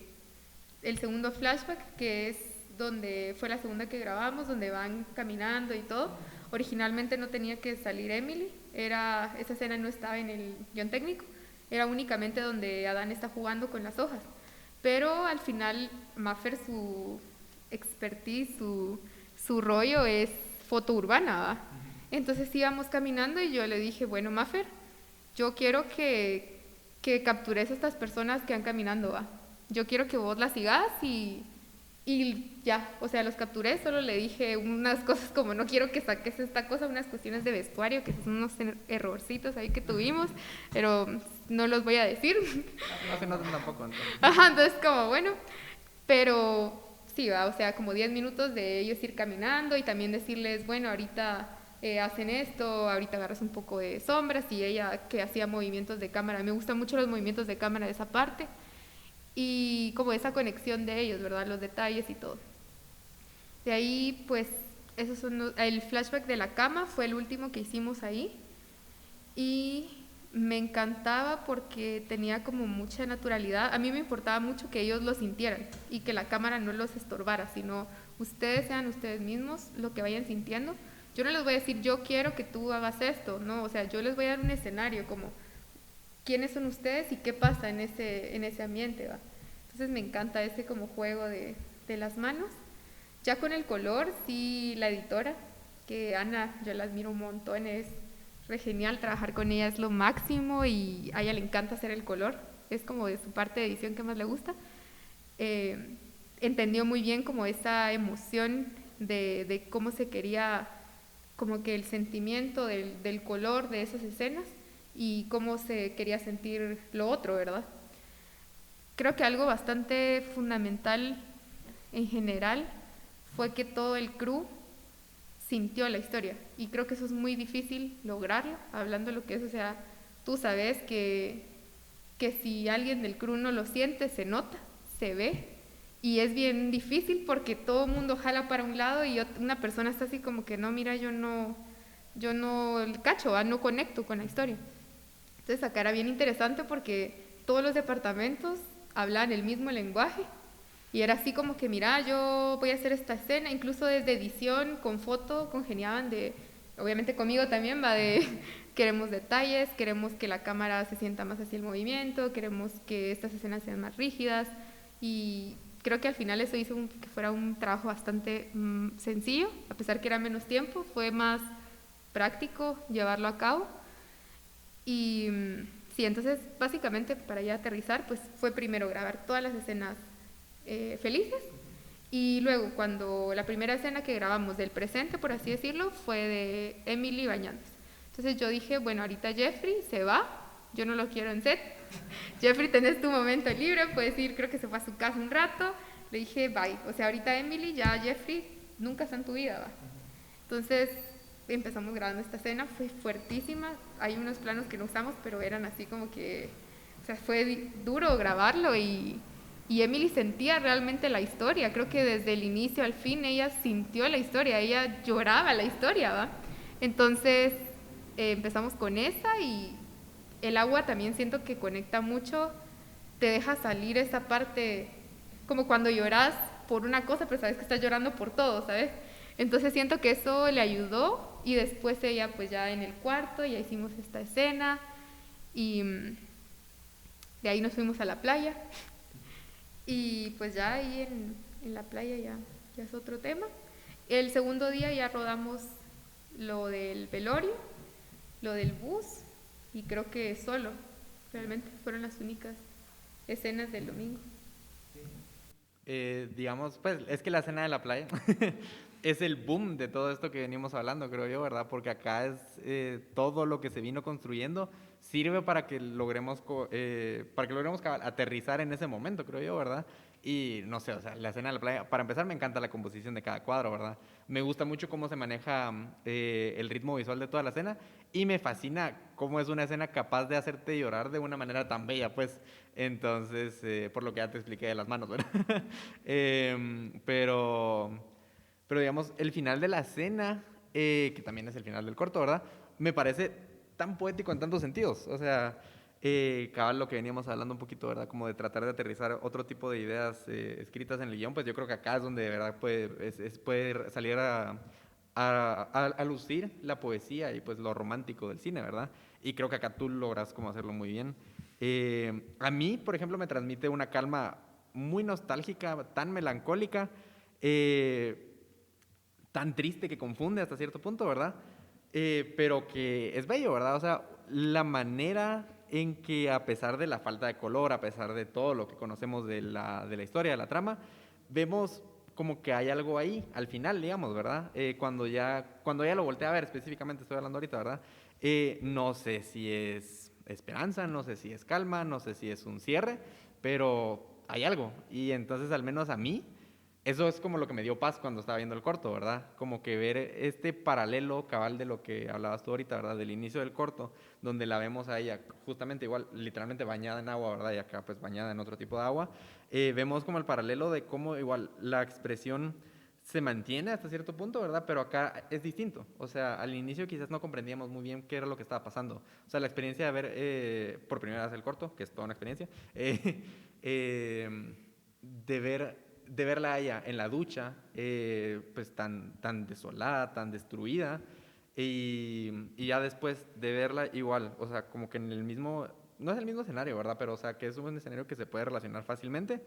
el segundo flashback, que es donde fue la segunda que grabamos, donde van caminando y todo. Originalmente no tenía que salir Emily, esa escena no estaba en el guión técnico, era únicamente donde Adán está jugando con las hojas. Pero al final, Maffer, su expertise, su rollo es foto urbana, ¿va? Entonces íbamos caminando y yo le dije, bueno, Maffer, yo quiero que captures a estas personas que van caminando, ¿va? Yo quiero que vos las sigas y ya, o sea, los capturé, solo le dije unas cosas como no quiero que saques esta cosa, unas cuestiones de vestuario, que son unos errorcitos ahí que tuvimos, pero no los voy a decir. No se notan tampoco. Entonces. Ajá, entonces como bueno, pero sí, va, o sea, como 10 minutos de ellos ir caminando y también decirles, bueno, ahorita hacen esto, ahorita agarras un poco de sombras y ella que hacía movimientos de cámara, me gustan mucho los movimientos de cámara de esa parte y como esa conexión de ellos, ¿verdad? Los detalles y todo. De ahí, pues, el flashback de la cama fue el último que hicimos ahí y me encantaba porque tenía como mucha naturalidad. A mí me importaba mucho que ellos lo sintieran y que la cámara no los estorbara, sino ustedes sean ustedes mismos lo que vayan sintiendo. Yo no les voy a decir, yo quiero que tú hagas esto, no, o sea, yo les voy a dar un escenario como quiénes son ustedes y qué pasa en ese ambiente, ¿va? Entonces me encanta ese como juego de las manos. Ya con el color, sí, la editora, que Ana, yo la admiro un montón, es re genial, trabajar con ella es lo máximo y a ella le encanta hacer el color, es como de su parte de edición que más le gusta. Entendió muy bien como esa emoción de cómo se quería, como que el sentimiento del color de esas escenas y cómo se quería sentir lo otro, ¿verdad? Creo que algo bastante fundamental en general fue que todo el crew sintió la historia y creo que eso es muy difícil lograrlo, hablando de lo que es, o sea, tú sabes que si alguien del crew no lo siente, se nota, se ve y es bien difícil porque todo el mundo jala para un lado y una persona está así como que no, mira, yo no cacho, no conecto con la historia. Entonces acá era bien interesante porque todos los departamentos hablaban el mismo lenguaje y era así como que mira, yo voy a hacer esta escena, incluso desde edición con foto congeniaban obviamente conmigo también va queremos detalles, queremos que la cámara se sienta más hacia el movimiento, queremos que estas escenas sean más rígidas y creo que al final eso hizo que fuera un trabajo bastante sencillo, a pesar que era menos tiempo, fue más práctico llevarlo a cabo. Y sí, entonces básicamente para ya aterrizar, pues fue primero grabar todas las escenas felices y luego cuando la primera escena que grabamos del presente, por así decirlo, fue de Emily bañándose. Entonces yo dije, bueno, ahorita Jeffrey se va, yo no lo quiero en set. Jeffrey, tenés tu momento libre, puedes ir, creo que se fue a su casa un rato. Le dije, bye. O sea, ahorita Emily, ya Jeffrey, nunca está en tu vida, ¿va? Entonces empezamos grabando esta escena, fue fuertísima. Hay unos planos que no usamos, pero eran así como que, o sea, fue duro grabarlo y Emily sentía realmente la historia. Creo que desde el inicio al fin ella sintió la historia, ella lloraba la historia, ¿va? Entonces empezamos con esa y el agua también siento que conecta mucho, te deja salir esa parte, como cuando lloras por una cosa, pero sabes que estás llorando por todo, ¿sabes? Entonces siento que eso le ayudó y después ella pues ya en el cuarto ya hicimos esta escena y de ahí nos fuimos a la playa y pues ya ahí en la playa ya es otro tema. El segundo día ya rodamos lo del velorio, lo del bus y creo que solo, realmente fueron las únicas escenas del domingo. Digamos, pues es que la escena de la playa es el boom de todo esto que venimos hablando, creo yo, ¿verdad? Porque acá es todo lo que se vino construyendo sirve para que logremos aterrizar en ese momento, creo yo, ¿verdad? Y no sé, o sea, la escena de la playa, para empezar me encanta la composición de cada cuadro, ¿verdad? Me gusta mucho cómo se maneja el ritmo visual de toda la escena y me fascina cómo es una escena capaz de hacerte llorar de una manera tan bella, pues. Entonces, por lo que ya te expliqué de las manos, ¿verdad? Pero digamos, el final de la escena, que también es el final del corto, ¿verdad? Me parece tan poético en tantos sentidos. O sea, cabal lo que veníamos hablando un poquito, ¿verdad? Como de tratar de aterrizar otro tipo de ideas escritas en el guión, pues yo creo que acá es donde de verdad puede salir a lucir la poesía y pues lo romántico del cine, ¿verdad? Y creo que acá tú logras como hacerlo muy bien. A mí, por ejemplo, me transmite una calma muy nostálgica, tan melancólica, tan triste que confunde hasta cierto punto, ¿verdad? Pero que es bello, ¿verdad? O sea, la manera en que a pesar de la falta de color, a pesar de todo lo que conocemos de la historia, de la trama, vemos como que hay algo ahí, al final, digamos, ¿verdad? Cuando ya lo volteé a ver, específicamente estoy hablando ahorita, ¿verdad? No sé si es esperanza, no sé si es calma, no sé si es un cierre, pero hay algo. Y entonces, al menos a mí, eso es como lo que me dio paz cuando estaba viendo el corto, ¿verdad? Como que ver este paralelo cabal de lo que hablabas tú ahorita, ¿verdad? Del inicio del corto, donde la vemos a ella justamente igual, literalmente bañada en agua, ¿verdad? Y acá pues bañada en otro tipo de agua. Vemos como el paralelo de cómo igual la expresión se mantiene hasta cierto punto, ¿verdad? Pero acá es distinto. O sea, al inicio quizás no comprendíamos muy bien qué era lo que estaba pasando. O sea, la experiencia de ver por primera vez el corto, que es toda una experiencia, de verla a ella en la ducha, pues tan desolada, tan destruida, y ya después de verla igual, o sea, como que en el mismo, no es el mismo escenario, ¿verdad? Pero, o sea, que es un escenario que se puede relacionar fácilmente,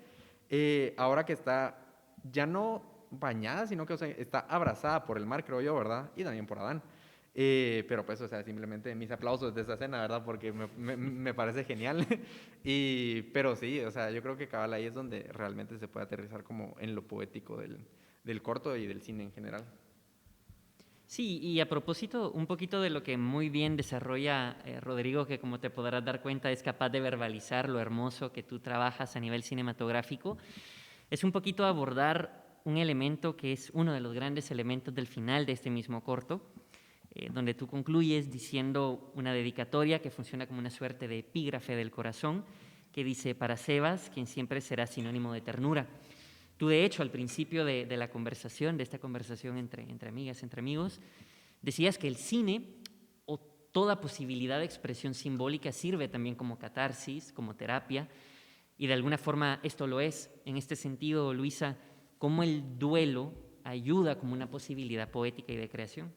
ahora que está ya no bañada, sino que, o sea, está abrazada por el mar, creo yo, ¿verdad? Y también por Adán. Pero pues, o sea, simplemente mis aplausos de esa escena, ¿verdad? Porque me parece genial. Pero sí, o sea, yo creo que cabal ahí es donde realmente se puede aterrizar como en lo poético del corto y del cine en general. Sí, y a propósito, un poquito de lo que muy bien desarrolla Rodrigo, que como te podrás dar cuenta es capaz de verbalizar lo hermoso que tú trabajas a nivel cinematográfico, es un poquito abordar un elemento que es uno de los grandes elementos del final de este mismo corto, donde tú concluyes diciendo una dedicatoria que funciona como una suerte de epígrafe del corazón, que dice, para Sebas, quien siempre será sinónimo de ternura. Tú, de hecho, al principio de la conversación, de esta conversación entre amigas, entre amigos, decías que el cine o toda posibilidad de expresión simbólica sirve también como catarsis, como terapia, y de alguna forma esto lo es. En este sentido, Luisa, ¿cómo el duelo ayuda como una posibilidad poética y de creación?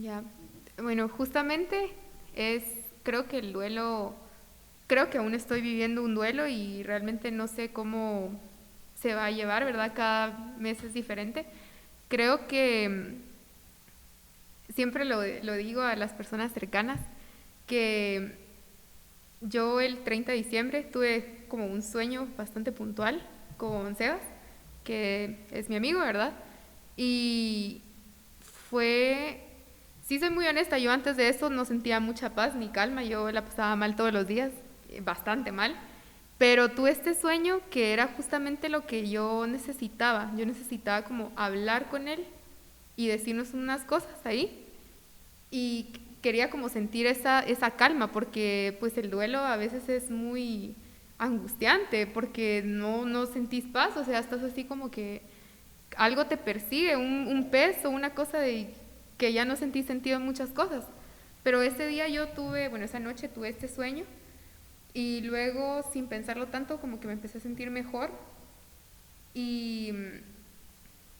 Ya, bueno, justamente creo que el duelo, creo que aún estoy viviendo un duelo y realmente no sé cómo se va a llevar, ¿verdad? Cada mes es diferente. Creo que siempre lo digo a las personas cercanas, que yo el 30 de diciembre tuve como un sueño bastante puntual con Sebas, que es mi amigo, ¿verdad? Y fue, sí soy muy honesta, yo antes de eso no sentía mucha paz ni calma, yo la pasaba mal todos los días, bastante mal, pero tuve este sueño que era justamente lo que yo necesitaba como hablar con él y decirnos unas cosas ahí, y quería como sentir esa calma, porque pues el duelo a veces es muy angustiante, porque no sentís paz, o sea, estás así como que algo te persigue, un peso, una cosa de que ya no sentí sentido en muchas cosas. Pero ese día esa noche tuve este sueño y luego, sin pensarlo tanto, como que me empecé a sentir mejor. Y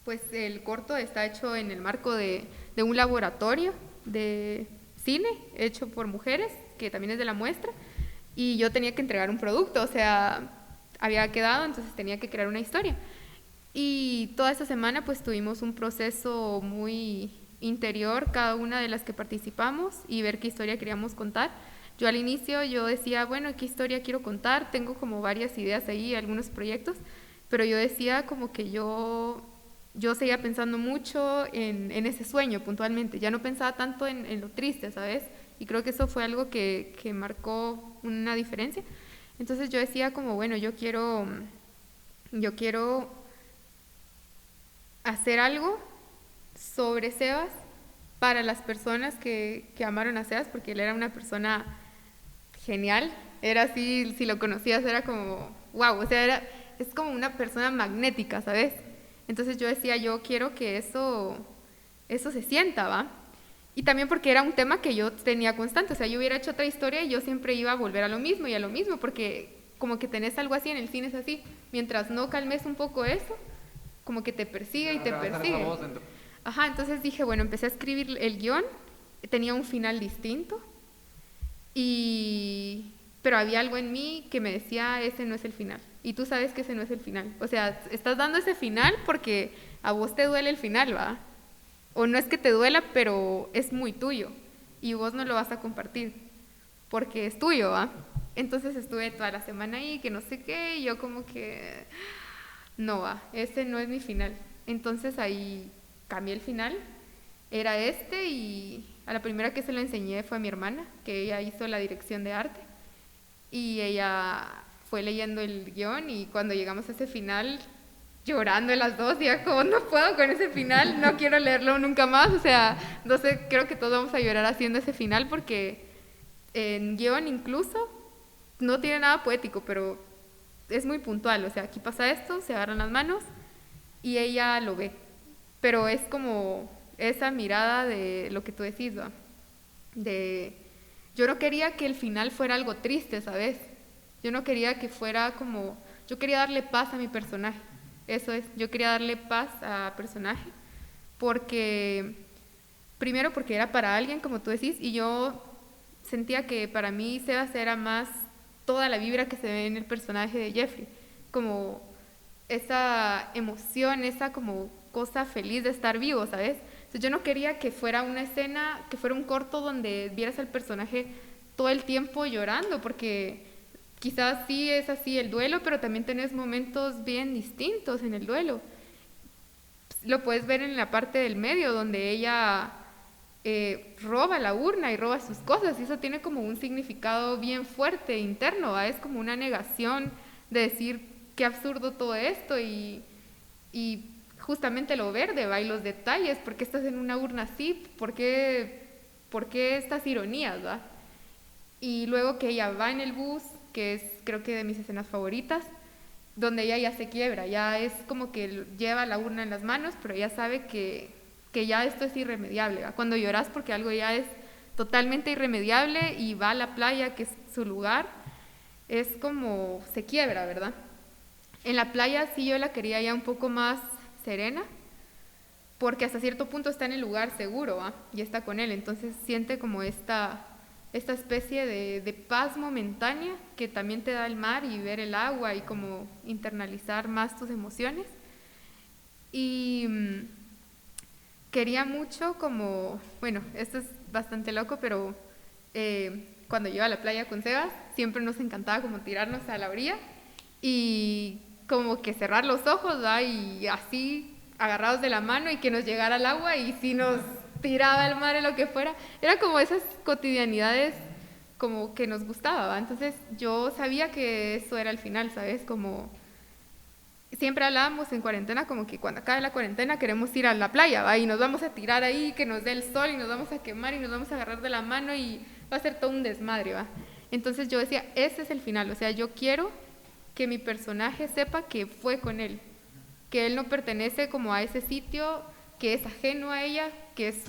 pues el corto está hecho en el marco de un laboratorio de cine hecho por mujeres, que también es de la muestra, y yo tenía que entregar un producto, o sea, había quedado, entonces tenía que crear una historia. Y toda esta semana pues tuvimos un proceso muy interior, cada una de las que participamos, y ver qué historia queríamos contar. Yo al inicio yo decía, bueno, ¿qué historia quiero contar? Tengo como varias ideas ahí, algunos proyectos, pero yo decía como que yo seguía pensando mucho en ese sueño puntualmente, ya no pensaba tanto en lo triste, ¿sabes? Y creo que eso fue algo que marcó una diferencia. Entonces yo decía como, bueno, yo quiero hacer algo sobre Sebas para las personas que amaron a Sebas, porque él era una persona genial, era así, si lo conocías era como, wow, o sea, es como una persona magnética, ¿sabes? Entonces yo decía, yo quiero que eso se sienta, ¿va? Y también porque era un tema que yo tenía constante, o sea, yo hubiera hecho otra historia y yo siempre iba a volver a lo mismo y a lo mismo, porque como que tenés algo así en el cine, es así, mientras no calmes un poco eso, como que te persigue y te persigue. Ajá, entonces dije, bueno, empecé a escribir el guión, tenía un final distinto, pero había algo en mí que me decía, ese no es el final. Y tú sabes que ese no es el final. O sea, estás dando ese final porque a vos te duele el final, ¿va? O no es que te duela, pero es muy tuyo. Y vos no lo vas a compartir porque es tuyo, ¿va? Entonces estuve toda la semana ahí, que no sé qué, y yo como que, no va, ese no es mi final. Entonces ahí cambié el final, era este, y a la primera que se lo enseñé fue a mi hermana, que ella hizo la dirección de arte, y ella fue leyendo el guión, y cuando llegamos a ese final, llorando las dos, y ya como no puedo con ese final, no quiero leerlo nunca más, o sea, no sé, creo que todos vamos a llorar haciendo ese final, porque en guión incluso no tiene nada poético, pero es muy puntual, o sea, aquí pasa esto, se agarran las manos, y ella lo ve, pero es como esa mirada de lo que tú decís, ¿va? Yo no quería que el final fuera algo triste, ¿sabes? Yo no quería que fuera como, yo quería darle paz a mi personaje, eso es, yo quería darle paz a personaje, porque, primero porque era para alguien, como tú decís, y yo sentía que para mí Sebas era más toda la vibra que se ve en el personaje de Jeffrey, como esa emoción, esa como cosa feliz de estar vivo, ¿sabes? Entonces yo no quería que fuera una escena, que fuera un corto donde vieras al personaje todo el tiempo llorando, porque quizás sí es así el duelo, pero también tenés momentos bien distintos en el duelo. Lo puedes ver en la parte del medio, donde ella roba la urna y roba sus cosas, y eso tiene como un significado bien fuerte interno, ¿va? Es como una negación de decir qué absurdo todo esto, y justamente lo verde, ¿va? Y los detalles, ¿por qué estás en una urna así? ¿Por qué estas ironías, va? Y luego que ella va en el bus, que es creo que de mis escenas favoritas, donde ella ya se quiebra, ya es como que lleva la urna en las manos, pero ella sabe que ya esto es irremediable, ¿va? Cuando lloras porque algo ya es totalmente irremediable y va a la playa, que es su lugar, es como se quiebra, ¿verdad? En la playa sí yo la quería ya un poco más serena, porque hasta cierto punto está en el lugar seguro, ¿va? Y está con él, entonces siente como esta especie de paz momentánea que también te da el mar y ver el agua y como internalizar más tus emociones. Y quería mucho como, bueno, esto es bastante loco, pero cuando yo iba a la playa con Sebas, siempre nos encantaba como tirarnos a la orilla y como que cerrar los ojos, ¿va? Y así agarrados de la mano y que nos llegara el agua, y si nos tiraba el mar o lo que fuera, era como esas cotidianidades como que nos gustaba, ¿va? Entonces yo sabía que eso era el final, ¿sabes? Como siempre hablábamos en cuarentena como que cuando acabe la cuarentena queremos ir a la playa, ¿va? Y nos vamos a tirar ahí, que nos dé el sol y nos vamos a quemar y nos vamos a agarrar de la mano y va a ser todo un desmadre, ¿va? Entonces yo decía, ese es el final, o sea, yo quiero que mi personaje sepa que fue con él, que él no pertenece como a ese sitio, que es ajeno a ella, que es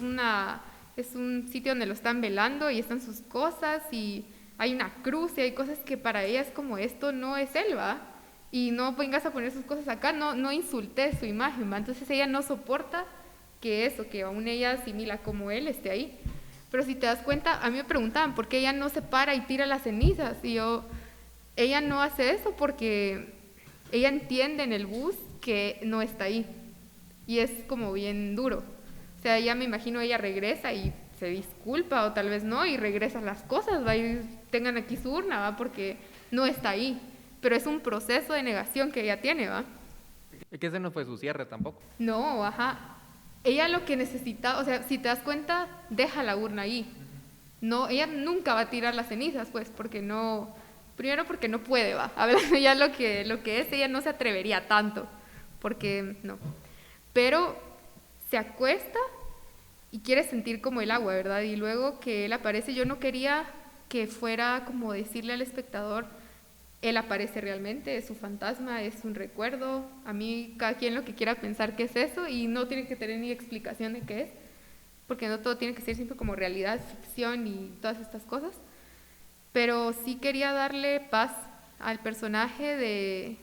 un sitio donde lo están velando y están sus cosas y hay una cruz y hay cosas que para ella es como, esto no es él, ¿va? Y no vengas a poner sus cosas acá, no insultes su imagen, ¿va? Entonces ella no soporta que aún ella asimila como él esté ahí. Pero si te das cuenta, a mí me preguntaban por qué ella no se para y tira las cenizas, y ella no hace eso porque ella entiende en el bus que no está ahí, y es como bien duro. O sea, ya me imagino ella regresa y se disculpa, o tal vez no, y regresa las cosas, va, y tengan aquí su urna, va, porque no está ahí. Pero es un proceso de negación que ella tiene, ¿va? Que ese no fue su cierre tampoco. No, ajá. Ella lo que necesita, o sea, si te das cuenta, deja la urna ahí. No, ella nunca va a tirar las cenizas, pues, porque no, primero porque no puede, va. Hablando ya lo que es, ella no se atrevería tanto, porque no. Pero se acuesta y quiere sentir como el agua, ¿verdad? Y luego que él aparece, yo no quería que fuera como decirle al espectador, él aparece realmente, es su fantasma, es un recuerdo. A mí, cada quien lo que quiera pensar que es eso, y no tiene que tener ni explicación de qué es, porque no todo tiene que ser siempre como realidad, ficción y todas estas cosas. Pero sí quería darle paz al personaje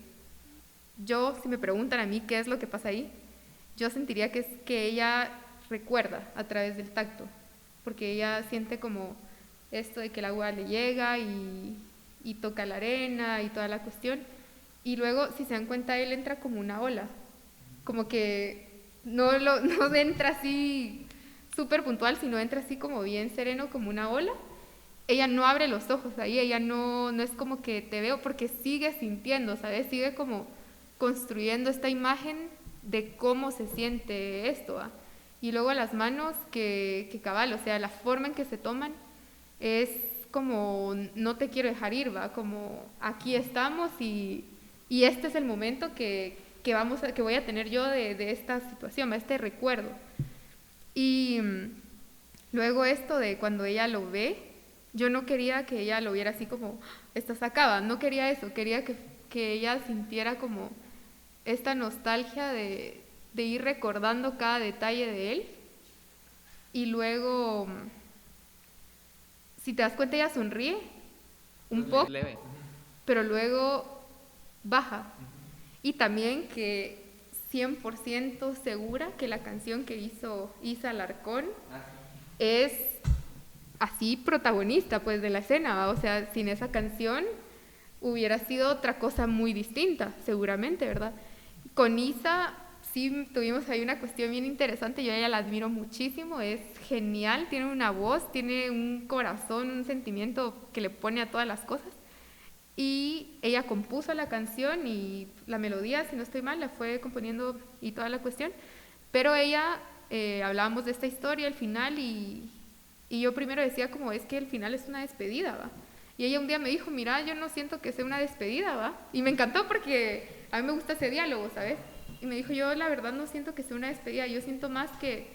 si me preguntan a mí qué es lo que pasa ahí, yo sentiría que es que ella recuerda a través del tacto, porque ella siente como esto de que el agua le llega y toca la arena y toda la cuestión. Y luego, si se dan cuenta, él entra como una ola, como que no entra así súper puntual, sino entra así como bien sereno, como una ola. Ella no abre los ojos ahí, ella no es como que te veo, porque sigue sintiendo, ¿sabes? Sigue como construyendo esta imagen de cómo se siente esto, ¿va? Y luego las manos que cabal, o sea, la forma en que se toman es como no te quiero dejar ir, ¿va? Como aquí estamos y este es el momento que voy a tener yo de esta situación, ¿va? Este recuerdo. Y luego esto de cuando ella lo ve, yo no quería que ella lo viera así como, estás acá, no quería eso, quería que ella sintiera como esta nostalgia de ir recordando cada detalle de él. Y luego, si te das cuenta, ella sonríe un poco, leve, pero luego baja. Y también que 100% segura que la canción que hizo Isa Alarcón es así protagonista pues de la escena, ¿va? O sea, sin esa canción hubiera sido otra cosa muy distinta, seguramente, ¿verdad? Con Isa sí tuvimos ahí una cuestión bien interesante, yo a ella la admiro muchísimo, es genial, tiene una voz, tiene un corazón, un sentimiento que le pone a todas las cosas. Y ella compuso la canción y la melodía, si no estoy mal, la fue componiendo y toda la cuestión. Pero ella, hablábamos de esta historia, el final, y yo primero decía como, es que el final es una despedida, ¿va? Y ella un día me dijo, mira, yo no siento que sea una despedida, ¿va? Y me encantó porque a mí me gusta ese diálogo, ¿sabes? Y me dijo, yo la verdad no siento que sea una despedida, yo siento más que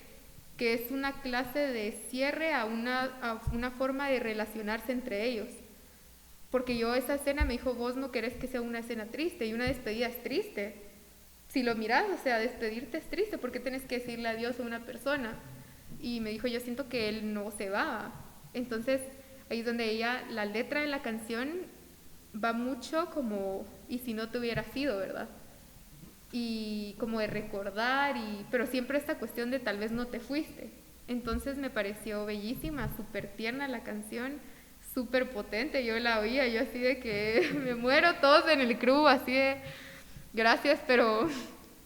es una clase de cierre a una forma de relacionarse entre ellos. Porque yo esa escena me dijo, vos no querés que sea una escena triste, y una despedida es triste. Si lo mirás, o sea, despedirte es triste, ¿por qué tenés que decirle adiós a una persona? Y me dijo, yo siento que él no se va. Entonces, ahí es donde ella, la letra de la canción va mucho como, y si no te hubiera sido, ¿verdad? Y como de recordar, pero siempre esta cuestión de tal vez no te fuiste. Entonces me pareció bellísima, súper tierna la canción, súper potente, yo la oía, yo así de que me muero, todos en el crew, así de gracias, pero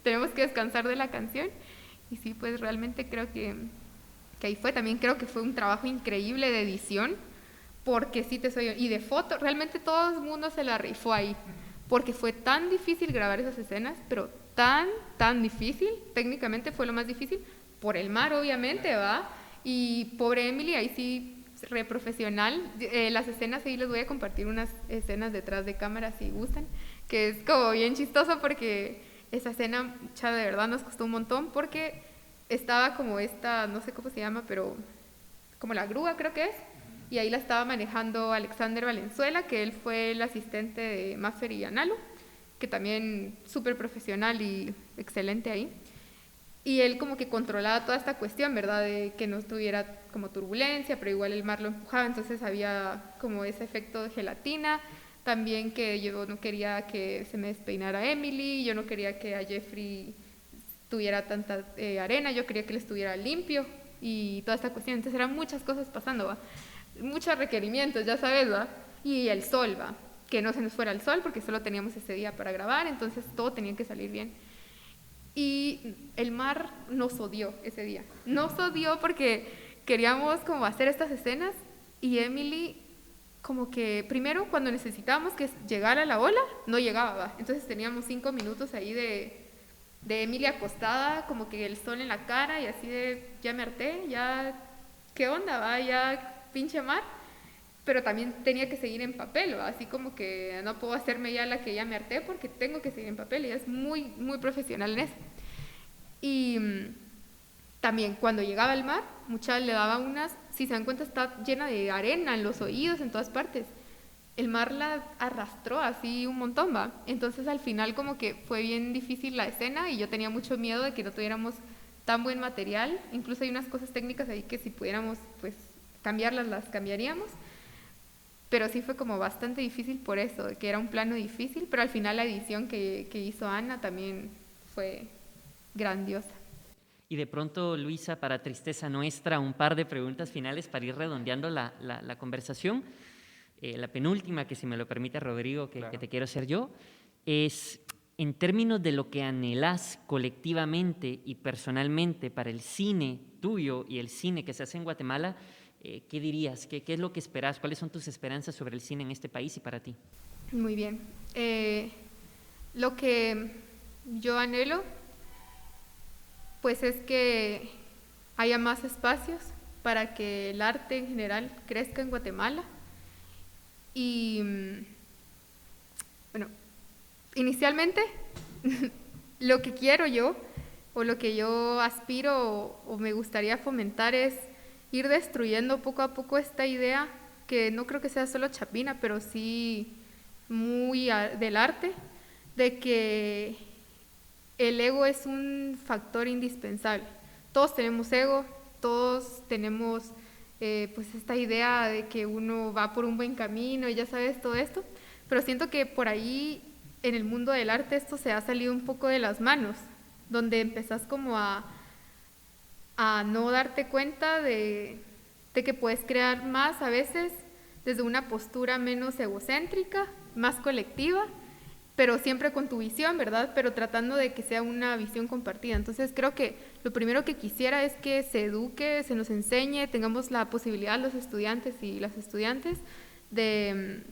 tenemos que descansar de la canción. Y sí, pues realmente creo que ahí fue, también creo que fue un trabajo increíble de edición, porque sí te soy, y de foto, realmente todo el mundo se la rifó ahí, porque fue tan difícil grabar esas escenas, pero tan difícil, técnicamente fue lo más difícil, por el mar obviamente, ¿va? Y pobre Emily, ahí sí re profesional. Las escenas, ahí les voy a compartir unas escenas detrás de cámara si gustan, que es como bien chistoso porque esa escena, de verdad nos costó un montón porque estaba como esta, no sé cómo se llama, pero como la grúa creo que es, y ahí la estaba manejando Alexander Valenzuela, que él fue el asistente de Maffer y Analo, que también súper profesional y excelente ahí. Y él como que controlaba toda esta cuestión, ¿verdad? De que no tuviera como turbulencia, pero igual el mar lo empujaba, entonces había como ese efecto de gelatina. También que yo no quería que se me despeinara Emily, yo no quería que a Jeffrey tuviera tanta arena, yo quería que él estuviera limpio y toda esta cuestión. Entonces eran muchas cosas pasando, ¿va? Muchos requerimientos, ya sabes, ¿va? Y el sol, ¿va? Que no se nos fuera el sol porque solo teníamos ese día para grabar, entonces todo tenía que salir bien. Y el mar nos odió ese día. Nos odió porque queríamos como hacer estas escenas y Emily como que primero cuando necesitábamos que llegara la ola, no llegaba, ¿va? Entonces teníamos 5 minutos ahí de Emily acostada, como que el sol en la cara y así de ya me harté, ya qué onda, va, ya pinche mar. Pero también tenía que seguir en papel, ¿va? Así como que no puedo hacerme ya la que ya me harté porque tengo que seguir en papel y es muy, muy profesional en eso. Y también cuando llegaba al mar, muchas le daba unas, si se dan cuenta está llena de arena en los oídos, en todas partes. El mar la arrastró así un montón, ¿va? Entonces al final como que fue bien difícil la escena y yo tenía mucho miedo de que no tuviéramos tan buen material. Incluso hay unas cosas técnicas ahí que si pudiéramos pues cambiarlas, las cambiaríamos. Pero sí fue como bastante difícil por eso, que era un plano difícil, pero al final la edición que hizo Ana también fue grandiosa. Y de pronto, Luisa, para tristeza nuestra, un par de preguntas finales para ir redondeando la conversación. La penúltima, que si me lo permite Rodrigo, que te quiero hacer yo, es en términos de lo que anhelás colectivamente y personalmente para el cine tuyo y el cine que se hace en Guatemala, ¿qué dirías? ¿Qué es lo que esperas? ¿Cuáles son tus esperanzas sobre el cine en este país y para ti? Muy bien. Lo que yo anhelo, pues es que haya más espacios para que el arte en general crezca en Guatemala. Y bueno, inicialmente lo que quiero yo, o lo que yo aspiro o me gustaría fomentar es ir destruyendo poco a poco esta idea, que no creo que sea solo chapina, pero sí muy del arte, de que el ego es un factor indispensable. Todos tenemos ego, todos tenemos pues esta idea de que uno va por un buen camino y ya sabes todo esto, pero siento que por ahí en el mundo del arte esto se ha salido un poco de las manos, donde empezás como a no darte cuenta de que puedes crear más a veces desde una postura menos egocéntrica, más colectiva, pero siempre con tu visión, ¿verdad? Pero tratando de que sea una visión compartida. Entonces creo que lo primero que quisiera es que se eduque, se nos enseñe, tengamos la posibilidad los estudiantes y las estudiantes de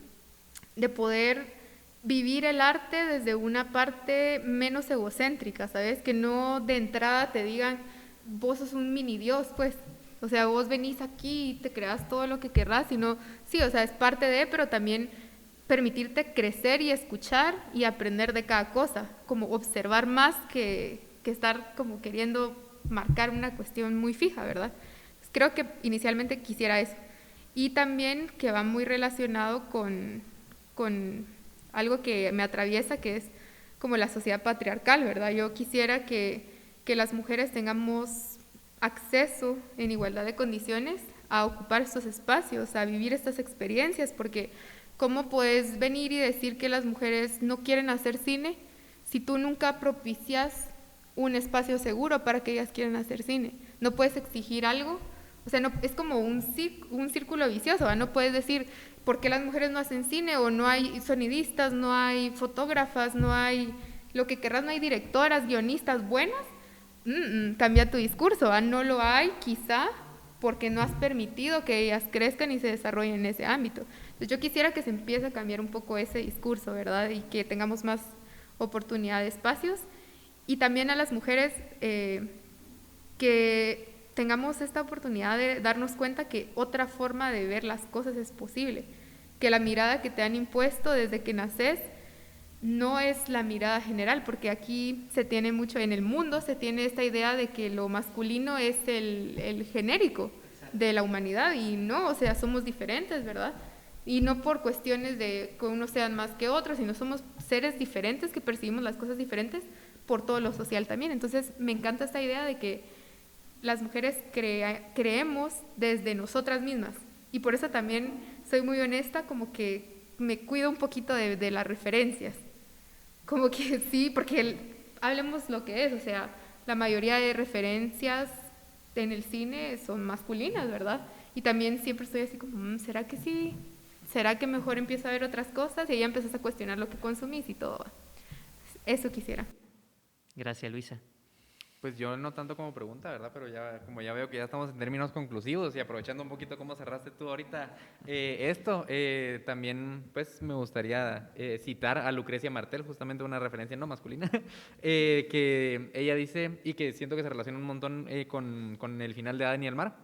poder vivir el arte desde una parte menos egocéntrica, ¿sabes? Que no de entrada te digan, vos sos un mini dios, pues. O sea, vos venís aquí y te creas todo lo que querrás, sino, sí, o sea, es parte de, pero también permitirte crecer y escuchar y aprender de cada cosa, como observar más que estar como queriendo marcar una cuestión muy fija, ¿verdad? Creo que inicialmente quisiera eso. Y también que va muy relacionado con algo que me atraviesa, que es como la sociedad patriarcal, ¿verdad? Yo quisiera que las mujeres tengamos acceso en igualdad de condiciones a ocupar estos espacios, a vivir estas experiencias, porque ¿cómo puedes venir y decir que las mujeres no quieren hacer cine si tú nunca propicias un espacio seguro para que ellas quieran hacer cine? No puedes exigir algo, o sea, no, es como un círculo vicioso, ¿verdad? No puedes decir por qué las mujeres no hacen cine, o no hay sonidistas, no hay fotógrafas, no hay lo que querrás, no hay directoras, guionistas buenas. Cambia tu discurso, ¿verdad? No lo hay quizá porque no has permitido que ellas crezcan y se desarrollen en ese ámbito. Entonces yo quisiera que se empiece a cambiar un poco ese discurso, ¿verdad? Y que tengamos más oportunidad de espacios. Y también a las mujeres que tengamos esta oportunidad de darnos cuenta que otra forma de ver las cosas es posible, que la mirada que te han impuesto desde que naces no es la mirada general, porque aquí se tiene mucho, en el mundo se tiene esta idea de que lo masculino es el genérico de la humanidad, y no, o sea, somos diferentes, ¿verdad? Y no por cuestiones de que unos sean más que otros, sino somos seres diferentes que percibimos las cosas diferentes por todo lo social también. Entonces me encanta esta idea de que las mujeres creemos desde nosotras mismas, y por eso también soy muy honesta, como que me cuido un poquito de las referencias. Como que sí, porque hablemos lo que es, o sea, la mayoría de referencias en el cine son masculinas, ¿verdad? Y también siempre estoy así como, ¿será que sí? ¿Será que mejor empiezo a ver otras cosas? Y ya empiezas a cuestionar lo que consumís y todo. Eso quisiera. Gracias, Luisa. Pues yo no tanto como pregunta, ¿verdad? Pero ya, como ya veo que ya estamos en términos conclusivos y aprovechando un poquito cómo cerraste tú ahorita también pues me gustaría citar a Lucrecia Martel, justamente una referencia no masculina, que ella dice, y que siento que se relaciona un montón con el final de Adán y el mar,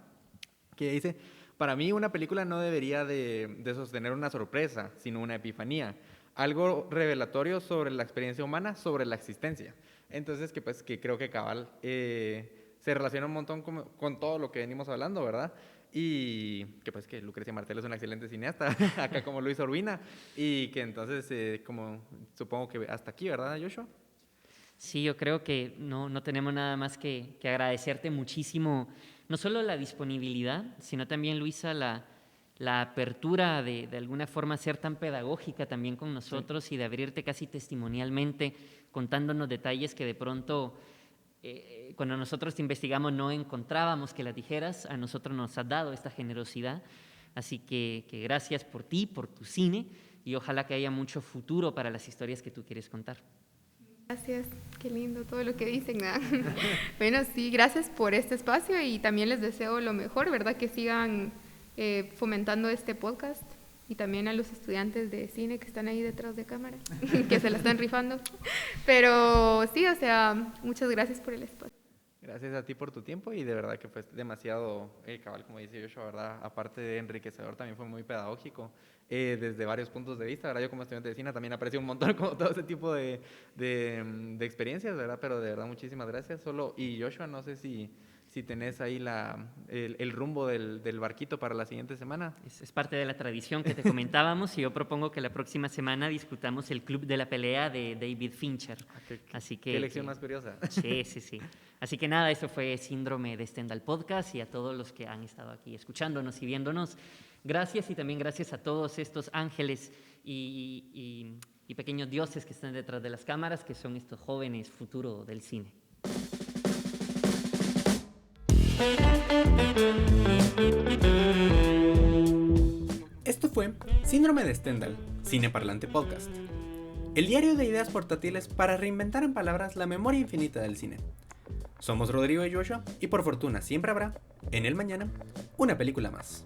que dice, para mí una película no debería de sostener una sorpresa, sino una epifanía, algo revelatorio sobre la experiencia humana, sobre la existencia. Entonces, que creo que cabal se relaciona un montón con todo lo que venimos hablando, ¿verdad? Y que pues que Lucrecia Martel es una excelente cineasta, acá como Luis Urbina, y que entonces, como supongo que hasta aquí, ¿verdad, Joshua? Sí, yo creo que no tenemos nada más que agradecerte muchísimo, no solo la disponibilidad, sino también, Luisa, la apertura de alguna forma ser tan pedagógica también con nosotros, sí, y de abrirte casi testimonialmente, contándonos detalles que de pronto cuando nosotros te investigamos no encontrábamos que las dijeras, a nosotros nos has dado esta generosidad, así que gracias por ti, por tu cine, y ojalá que haya mucho futuro para las historias que tú quieres contar. Gracias, qué lindo todo lo que dicen. Bueno, sí, gracias por este espacio y también les deseo lo mejor, ¿verdad? Que sigan fomentando este podcast y también a los estudiantes de cine que están ahí detrás de cámara, que se la están rifando. Pero sí, o sea, muchas gracias por el espacio. Gracias a ti por tu tiempo y de verdad que fue demasiado cabal, como dice Joshua, ¿verdad? Aparte de enriquecedor, también fue muy pedagógico desde varios puntos de vista, ¿verdad? Yo como estudiante de cine también aprecio un montón como todo ese tipo de experiencias, ¿verdad? Pero de verdad muchísimas gracias. Y Joshua, no sé si tenés ahí el rumbo del barquito para la siguiente semana. Es parte de la tradición que te comentábamos y yo propongo que la próxima semana discutamos el Club de la Pelea de David Fincher. Así que, qué lección más curiosa. Sí. Así que nada, eso fue Síndrome de Stendhal Podcast y a todos los que han estado aquí escuchándonos y viéndonos, gracias y también gracias a todos estos ángeles y pequeños dioses que están detrás de las cámaras, que son estos jóvenes futuro del cine. Esto fue Síndrome de Stendhal, Cine Parlante Podcast. El diario de ideas portátiles para reinventar en palabras la memoria infinita del cine. Somos Rodrigo y Joshua y por fortuna siempre habrá, en el mañana, una película más.